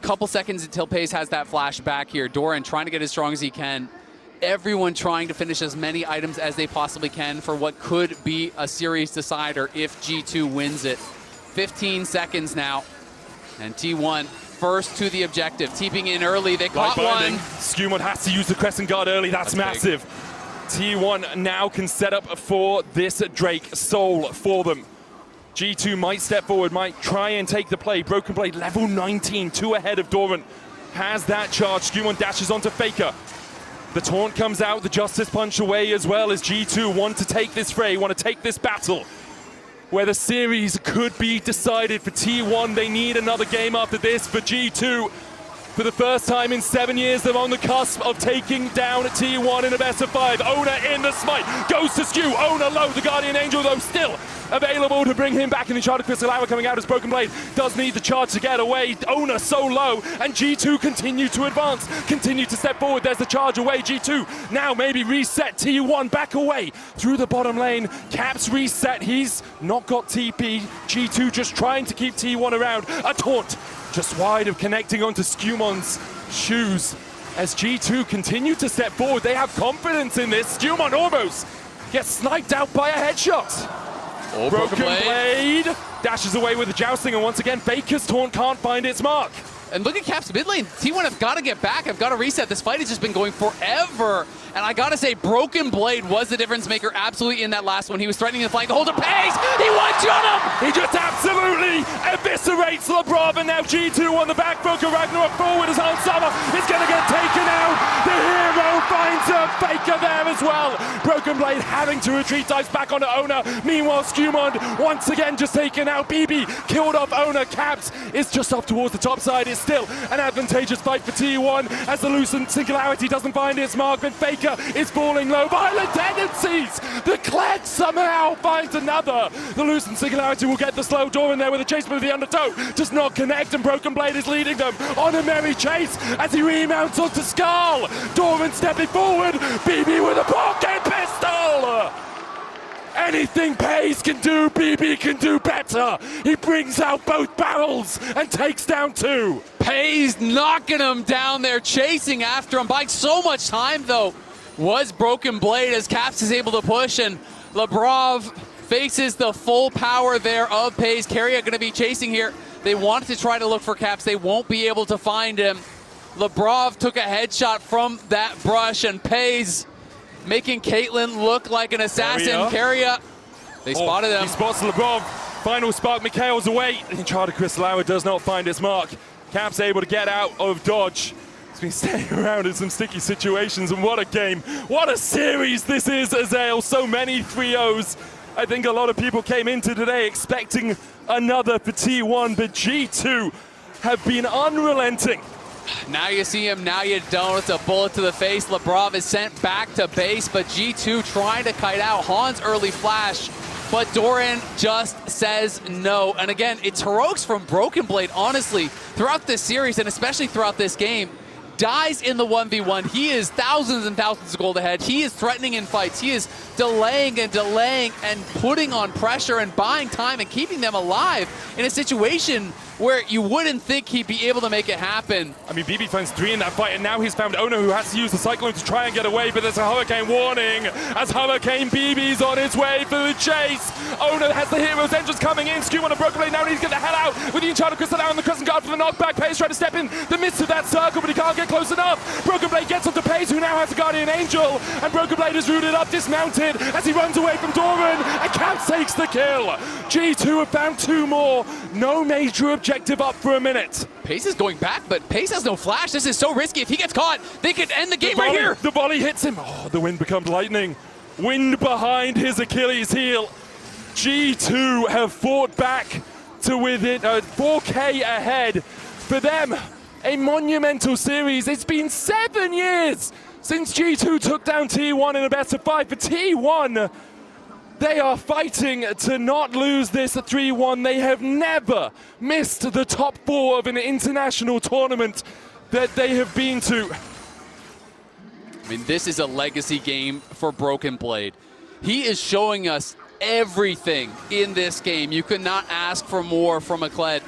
Couple seconds until Peyz has that flash back here. Doran trying to get as strong as he can. Everyone trying to finish as many items as they possibly can for what could be a series decider if G2 wins it. 15 seconds now, and T1 first to the objective. Teeping in early, they caught one. SkewMond has to use the Crescent Guard early, that's massive. Big. T1 now can set up for this Drake Soul for them. G2 might step forward, might try and take the play. Broken Blade level 19, 2 ahead of Doran. Has that charge, SkewMond dashes onto Faker. The taunt comes out, the Justice Punch away as well as G2 want to take this fray, want to take this battle. Where the series could be decided for T1. They need another game after this. For G2, for the first time in 7 years, they're on the cusp of taking down T1 in a best of 5. Oner in the smite, goes to Skew. Oner low, the Guardian Angel though still available to bring him back in the Charter Crystal Hour coming out as Broken Blade does need the charge to get away. Oner so low, and G2 continue to advance, continue to step forward. There's the charge away. G2 now maybe reset. T1 back away through the bottom lane. Caps reset, he's not got TP. G2 just trying to keep T1 around. A taunt just wide of connecting onto SkewMond's shoes. As G2 continue to step forward, they have confidence in this. SkewMond almost gets sniped out by a headshot. Broken Blade dashes away with the jousting, and once again, Faker's taunt can't find its mark. And look at Caps mid lane. T1 have got to get back, have got to reset. This fight has just been going forever. And I got to say, Broken Blade was the difference maker absolutely in that last one. He was threatening to flank the holder. Peyz! He one-shot him! He just absolutely eviscerates Labrov, and now G2 on the back foot. Ragnarok forward as Summer is going to get taken out. The hero finds a Faker there as well. Broken Blade having to retreat, dives back onto Oner. Meanwhile, SkewMond once again just taken out. BB killed off Oner. Caps is just off towards the top side. It's still an advantageous fight for T1 as the Lucent Singularity doesn't find its mark, but Faker is falling low. Violent tendencies! The Kled somehow finds another. The Lucent Singularity will get the slow Doran there with a chase with the undertow. Does not connect, and Broken Blade is leading them on a merry chase as he remounts onto Skull. Doran stepping forward. BB with a pocket pistol! Anything Peyz can do, BB can do better. He brings out both barrels and takes down 2. Peyz knocking him down there, chasing after him, buying so much time though. Was Broken Blade as Caps is able to push, and Labrov faces the full power there of Peyz. Keria going to be chasing here. They wanted to try to look for Caps. They won't be able to find him. Labrov took a headshot from that brush, and Peyz making Caitlyn look like an assassin. Keria, they spotted him. He spots Labrov. Final spark, Mikhail's away. Enchantred Crystal Hour does not find its mark. Cap's able to get out of dodge. He's been staying around in some sticky situations, and what a game. What a series this is, Azael. So many 3-0s. I think a lot of people came into today expecting another for T1, but G2 have been unrelenting. Now you see him, now you don't. It's a bullet to the face. Labrov is sent back to base, but G2 trying to kite out. Han's early flash, but Doran just says no. And again, it's heroics from Broken Blade, honestly, throughout this series, and especially throughout this game. Dies in the 1v1. He is thousands and thousands of gold ahead. He is threatening in fights. He is delaying and putting on pressure and buying time and keeping them alive in a situation where you wouldn't think he'd be able to make it happen. I mean, BB finds 3 in that fight, and now he's found Oner, who has to use the Cyclone to try and get away, but there's a Hurricane warning as Hurricane BB's on his way for the chase. Oner has the hero's entrance coming in. SkewMond on Broken Blade now needs to get the hell out with the Enchanted Crystal out and the Crescent Guard for the knockback. Peyz trying to step in the midst of that circle, but he can't get close enough. Broken Blade gets onto Peyz, who now has a Guardian Angel, and Broken Blade is rooted up, dismounted, as he runs away from Doran, and Cap takes the kill. G2 have found 2 more. No major objective up for a minute. Peyz is going back, but Peyz has no flash. This is so risky. If he gets caught, they could end the game right here. The volley hits him. Oh, the wind becomes lightning. Wind behind his Achilles heel. G2 have fought back to within 4K ahead. For them, a monumental series. It's been 7 years since G2 took down T1 in a best of 5. For T1, they are fighting to not lose this at 3-1. They have never missed the top 4 of an international tournament that they have been to. I mean, this is a legacy game for Broken Blade. He is showing us everything in this game. You could not ask for more from a Kled.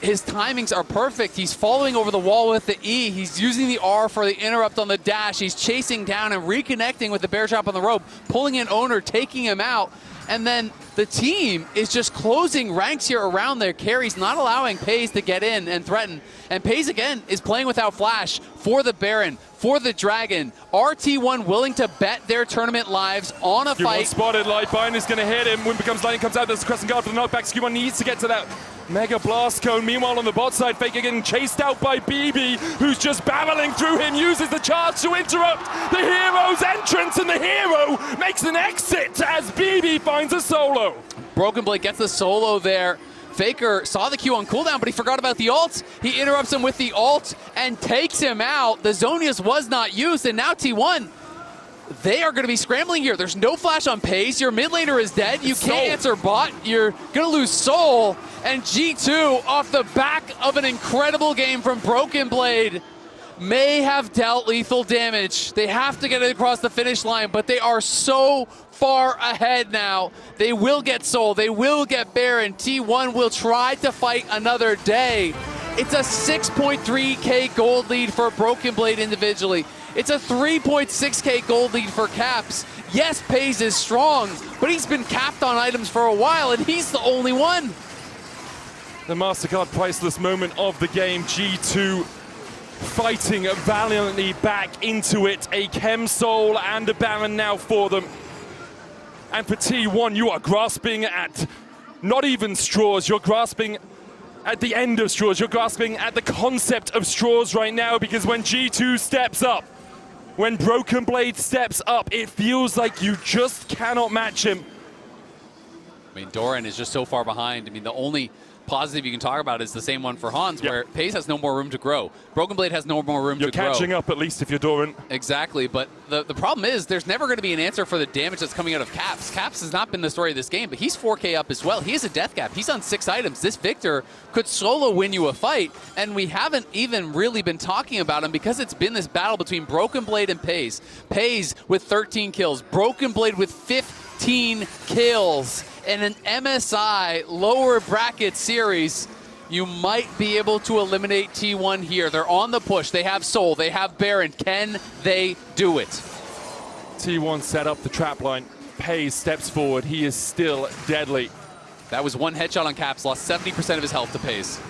His timings are perfect. He's following over the wall with the E. He's using the R for the interrupt on the dash. He's chasing down and reconnecting with the bear trap on the rope, pulling in Oner, taking him out. And then the team is just closing ranks here around their carries, not allowing Peyz to get in and threaten. And Peyz, again, is playing without flash for the Baron, for the Dragon. RT1 willing to bet their tournament lives on a fight. Spotted, Lightbind is going to hit him. When becomes lightning comes out, there's a Crescent Guard for the knockback. SkewMond needs to get to that Mega Blast Cone. Meanwhile, on the bot side, Faker getting chased out by BB, who's just barreling through him, uses the charge to interrupt the hero's entrance, and the hero makes an exit as BB finds a solo. Broken Blade gets the solo there. Faker saw the Q on cooldown, but he forgot about the ult. He interrupts him with the ult and takes him out. The Zonius was not used, and now T1, they are going to be scrambling here. There's no flash on Peyz. Your mid laner is dead. You can't answer bot. You're going to lose soul. And G2, off the back of an incredible game from Broken Blade, may have dealt lethal damage. They have to get it across the finish line, but they are so far ahead now. They will get soul. They will get Baron. T1 will try to fight another day. It's a 6.3K gold lead for Broken Blade individually. It's a 3.6K gold lead for Caps. Yes, Peyz is strong, but he's been capped on items for a while, and he's the only one. The MasterCard priceless moment of the game. G2 fighting valiantly back into it. A Chem Soul and a Baron now for them. And for T1, you are grasping at not even straws. You're grasping at the end of straws. You're grasping at the concept of straws right now, because when G2 steps up, when Broken Blade steps up, it feels like you just cannot match him. I mean, Doran is just so far behind. I mean, the only positive you can talk about is the same one for Hans, where Peyz has no more room to grow. Broken Blade has no more room to grow. You're catching up, at least if you're Doran. Exactly, but the problem is there's never going to be an answer for the damage that's coming out of Caps. Caps has not been the story of this game, but he's 4K up as well. He has a death cap. He's on 6 items. This Viktor could solo win you a fight, and we haven't even really been talking about him because it's been this battle between Broken Blade and Peyz. Peyz with 13 kills, Broken Blade with 15 kills. In an MSI lower bracket series, you might be able to eliminate T1 here. They're on the push. They have Soul. They have Baron. Can they do it? T1 set up the trap line. Peyz steps forward. He is still deadly. That was one headshot on Caps. Lost 70% of his health to Peyz.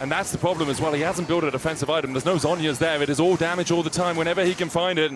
And that's the problem as well. He hasn't built a defensive item. There's no Zhonya's there. It is all damage all the time whenever he can find it.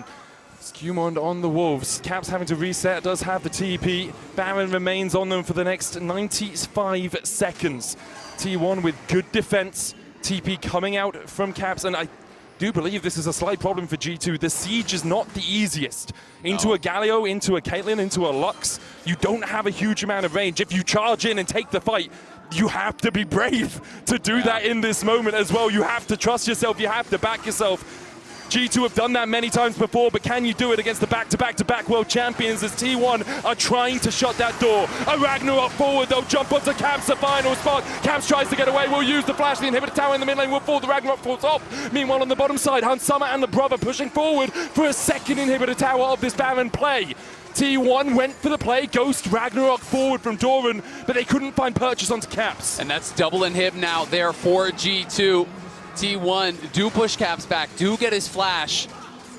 SkewMond on the Wolves. Caps having to reset, does have the TP. Baron remains on them for the next 95 seconds. T1 with good defense. TP coming out from Caps, and I do believe this is a slight problem for G2. The siege is not the easiest. Into a Galio, into a Caitlyn, into a Lux. You don't have a huge amount of range. If you charge in and take the fight, you have to be brave to do that in this moment as well. You have to trust yourself. You have to back yourself. G2 have done that many times before, but can you do it against the back-to-back-to-back world champions as T1 are trying to shut that door? A Ragnarok forward, they'll jump onto Caps, the final spot. Caps tries to get away, will use the flash, the inhibitor tower in the mid lane will fall, the Ragnarok falls off. Meanwhile on the bottom side, Hansama and Labrov are pushing forward for a second inhibitor tower of this Baron play. T1 went for the play, Ghost Ragnarok forward from Doran, but they couldn't find purchase onto Caps. And that's double inhib now there for G2. T1 do push Caps back, do get his flash,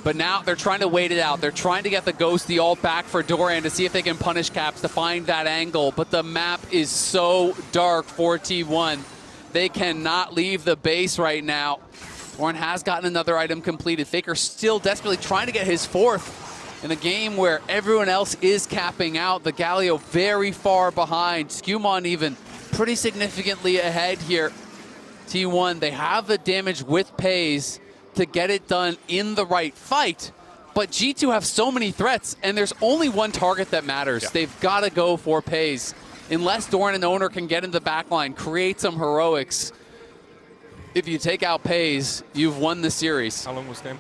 but now they're trying to wait it out. They're trying to get the Ghost, the ult back for Doran to see if they can punish Caps to find that angle, but the map is so dark for T1. They cannot leave the base right now. Doran has gotten another item completed. Faker still desperately trying to get his fourth in a game where everyone else is capping out. The Galio very far behind. SkewMond even pretty significantly ahead here. T1, they have the damage with Peyz to get it done in the right fight, but G2 have so many threats, and there's only one target that matters. Yeah. They've got to go for Peyz. Unless Doran and Oner can get in the backline, create some heroics, if you take out Peyz, you've won the series. How long was the game?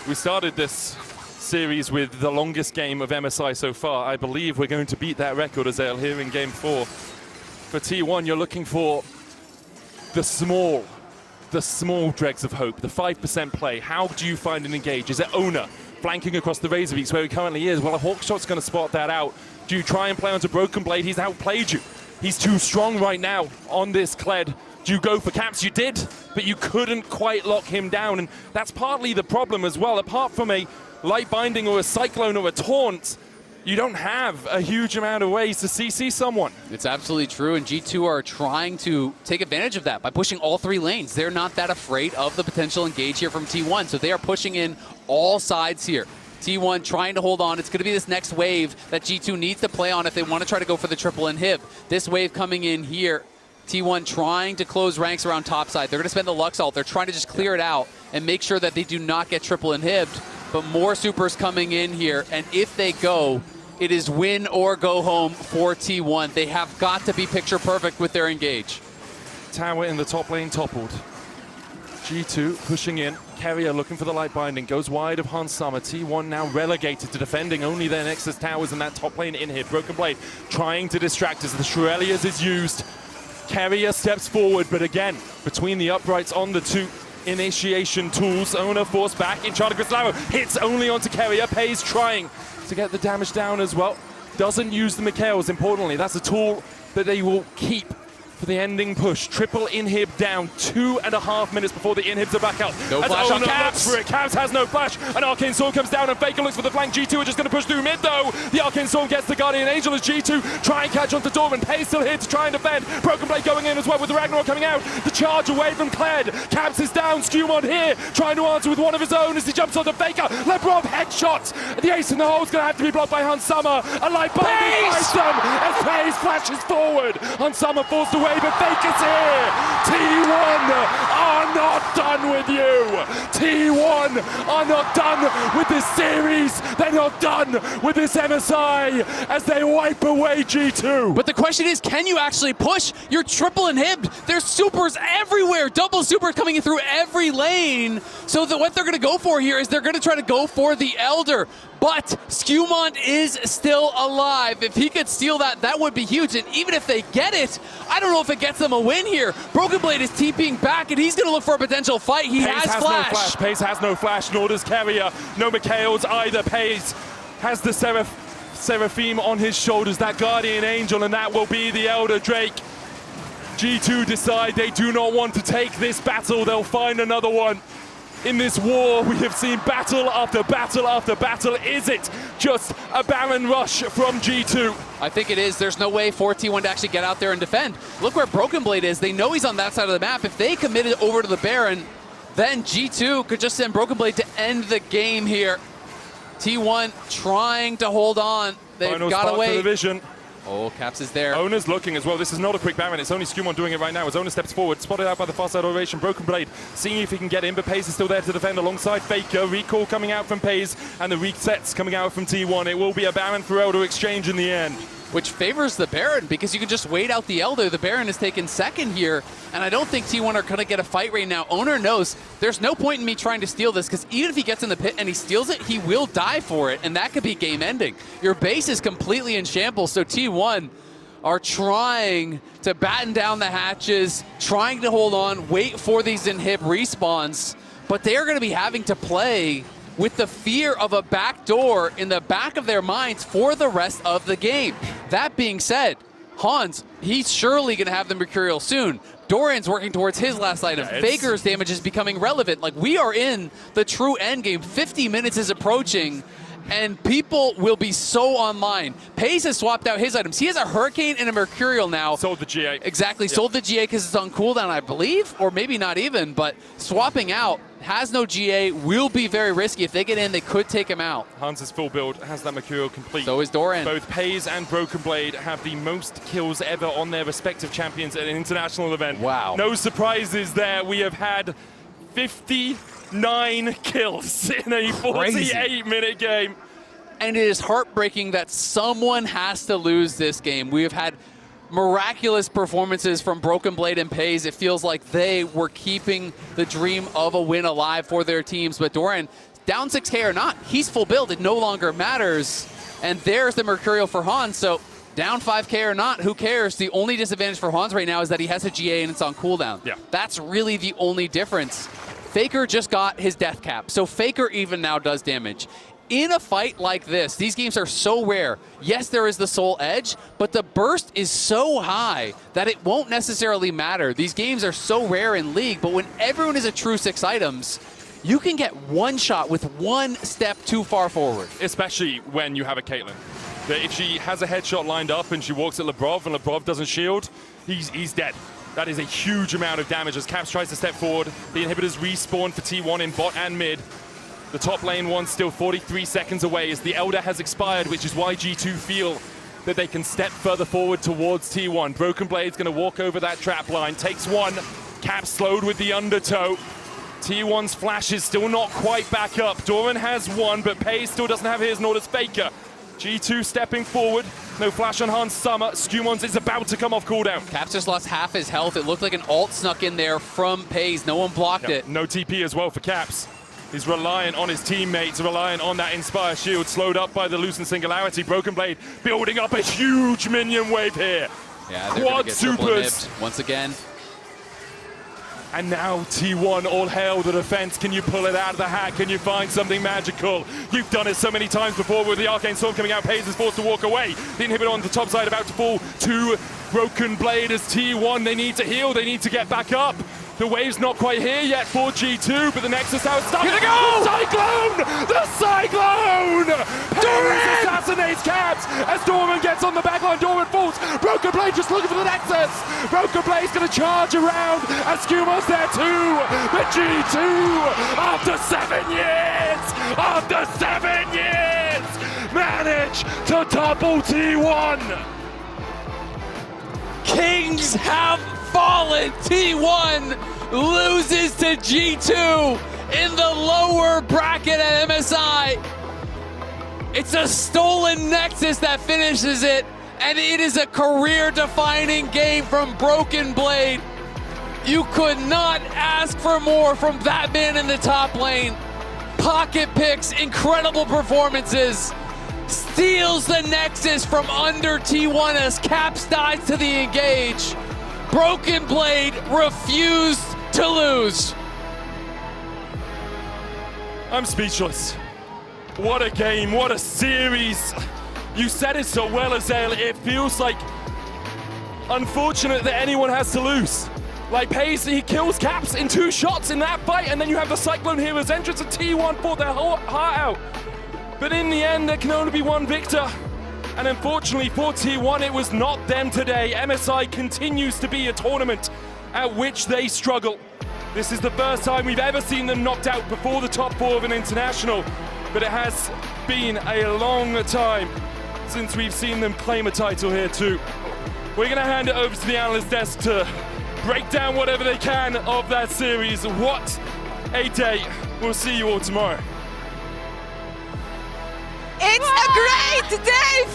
We started this series with the longest game of MSI so far. I believe we're going to beat that record, Azael, here in game 4. For T1, you're looking for the small dregs of hope, the 5% play. How do you find and engage? Is it Oner flanking across the Razor Beaks where he currently is? Well, a Hawkshot's going to spot that out. Do you try and play onto Broken Blade? He's outplayed you. He's too strong right now on this Kled. Do you go for Caps? You did, but you couldn't quite lock him down, and that's partly the problem as well. Apart from a light binding or a cyclone or a taunt, you don't have a huge amount of ways to CC someone. It's absolutely true, and G2 are trying to take advantage of that by pushing all 3 lanes. They're not that afraid of the potential engage here from T1, so they are pushing in all sides here. T1 trying to hold on. It's going to be this next wave that G2 needs to play on if they want to try to go for the triple inhib. This wave coming in here, T1 trying to close ranks around topside. They're going to spend the Lux ult. They're trying to just clear it out and make sure that they do not get triple inhibbed. But more supers coming in here, and if they go, it is win or go home for T1. They have got to be picture perfect with their engage. Tower in the top lane toppled. G2 pushing in. Keria looking for the light binding. Goes wide of Hansama. T1 now relegated to defending only their Nexus towers in that top lane in here. Broken Blade trying to distract as the Shurelias is used. Keria steps forward, but again, between the uprights on the 2 initiation tools, Oner forced back. Enchanted Crystal hits only onto Keria. Peyz trying to get the damage down as well. Doesn't use the Mikhails, importantly. That's a tool that they will keep for the ending push. Triple inhib down, 2.5 minutes before the inhibs are back out. No flash on Caps. For it. Caps has no flash. An Arcane Sword comes down and Faker looks for the flank. G2 are just going to push through mid though. The Arcane Sword gets the Guardian Angel as G2 try and catch onto Doran. Peyz still here to try and defend. Broken Blade going in as well with the Ragnarok coming out. The charge away from Kled. Caps is down. SkewMond here trying to answer with one of his own as he jumps onto Faker. Labrov headshot. The ace in the hole is going to have to be blocked by Hansama. A light binding fights them as Peyz flashes forward. Hansama forced away, but Faker's here. T1 are not done with you. T1 are not done with this series. They're not done with this MSI as they wipe away G2. But the question is, can you actually push your triple inhib? There's supers everywhere. Double supers coming in through every lane. So what they're going to go for here is they're going to try to go for the Elder. But SkewMond is still alive. If he could steal that, that would be huge. And even if they get it, I don't know if it gets them a win here. Broken Blade is TPing back, and he's going to look for a potential fight. He has flash. No flash. Peyz has no flash, nor does Keria. No Mikhails either. Peyz has the Seraphim on his shoulders, that Guardian Angel, and that will be the Elder Drake. G2 decide they do not want to take this battle. They'll find another one. In this war, we have seen battle after battle after battle. Is it just a Baron rush from G2? I think it is. There's no way for T1 to actually get out there and defend. Look where Broken Blade is. They know he's on that side of the map. If they committed over to the Baron, then G2 could just send Broken Blade to end the game here. T1 trying to hold on. They've got away. The vision. Oh, Caps is there. Oner's looking as well. This is not a quick Baron. It's only SkewMond doing it right now as Oner steps forward. Spotted out by the far side ovation. Broken Blade seeing if he can get in, but Peyz is still there to defend alongside Faker. Recall coming out from Peyz and the resets coming out from T1. It will be a Baron for Elder exchange in the end. Which favors the Baron because you can just wait out the Elder. The Baron is taken second here, and I don't think T1 are going to get a fight right now. Oner knows there's no point in me trying to steal this because even if he gets in the pit and he steals it, he will die for it, and that could be game ending. Your base is completely in shambles, so T1 are trying to batten down the hatches, trying to hold on, wait for these inhib respawns, but they are going to be having to play with the fear of a backdoor in the back of their minds for the rest of the game. That being said, Hans, he's surely going to have the Mercurial soon. Doran's working towards his last item. Yeah, Faker's damage is becoming relevant. Like, we are in the true end game. 50 minutes is approaching, and people will be so online. Peyz has swapped out his items. He has a Hurricane and a Mercurial now. Sold the GA. Exactly, yep. Sold the GA because it's on cooldown, I believe, or maybe not even, but swapping out, has no GA, will be very risky. If they get in, they could take him out. Hans' full build has that Mercurial complete. So is Doran. Both Peyz and Broken Blade have the most kills ever on their respective champions at an international event. Wow. No surprises there. We have had 59 kills in a 48-minute game. And it is heartbreaking that someone has to lose this game. We have had miraculous performances from Broken Blade and Peyz. It feels like they were keeping the dream of a win alive for their teams. But Doran, down 6K or not, he's full build. It no longer matters. And there's the Mercurial for Hans. So down 5K or not, who cares? The only disadvantage for Hans right now is that he has a GA and it's on cooldown. Yeah. That's really the only difference. Faker just got his death cap. So Faker even now does damage. In a fight like this, these games are so rare. Yes, there is the soul edge, but the burst is so high that it won't necessarily matter. These games are so rare in League, but when everyone is a true 6 items, you can get one shot with one step too far forward. Especially when you have a Caitlyn. That if she has a headshot lined up and she walks at Labrov and Labrov doesn't shield, he's dead. That is a huge amount of damage as Caps tries to step forward. The inhibitors respawn for T1 in bot and mid. The top lane one still 43 seconds away as the Elder has expired, which is why G2 feel that they can step further forward towards T1. Broken Blade's going to walk over that trap line, takes one. Cap slowed with the undertow. T1's flash is still not quite back up. Doran has one, but Peyz still doesn't have his, nor does Faker. G2 stepping forward. No flash on Hans Summer. SkewMond is about to come off cooldown. Caps just lost half his health. It looked like an ult snuck in there from Peyz. No one blocked it. No TP as well for Caps. He's reliant on his teammates, reliant on that Inspire shield, slowed up by the Lucent Singularity. Broken Blade building up a huge minion wave here. Yeah, they're Quad get supers. Once again. And now T1, all hail the defense. Can you pull it out of the hat? Can you find something magical? You've done it so many times before with the Arcane Storm coming out. Peyz is forced to walk away. The inhibitor on the top side about to fall to Broken Blade as T1. They need to heal, they need to get back up. The wave's not quite here yet for G2, but the Nexus out stuck. Here they go! The Cyclone! The Cyclone! Peyz assassinates Caps as Doran gets on the backline. Doran falls. Broken Blade just looking for the Nexus. Broken Blade's going to charge around as SkewMond's there too. But G2, after 7 years, manage to topple T1. Kings have fallen. T1 loses to G2 in the lower bracket at MSI. It's a stolen Nexus that finishes it, and it is a career-defining game from Broken Blade. You could not ask for more from that man in the top lane. Pocket picks, incredible performances. Steals the Nexus from under T1 as Caps dies to the engage. Broken Blade refused to lose. I'm speechless. What a game, what a series. You said it so well, Azael. It feels like unfortunate that anyone has to lose. Like Peyz, he kills Caps in 2 shots in that fight, and then you have the Cyclone Hero's entrance, and T1 fought their whole heart out. But in the end, there can only be one victor. And unfortunately for T1, it was not them today. MSI continues to be a tournament at which they struggle. This is the first time we've ever seen them knocked out before the top 4 of an international. but it has been a long time since we've seen them claim a title here too. We're going to hand it over to the analyst desk to break down whatever they can of that series. What a day. We'll see you all tomorrow. It's a great day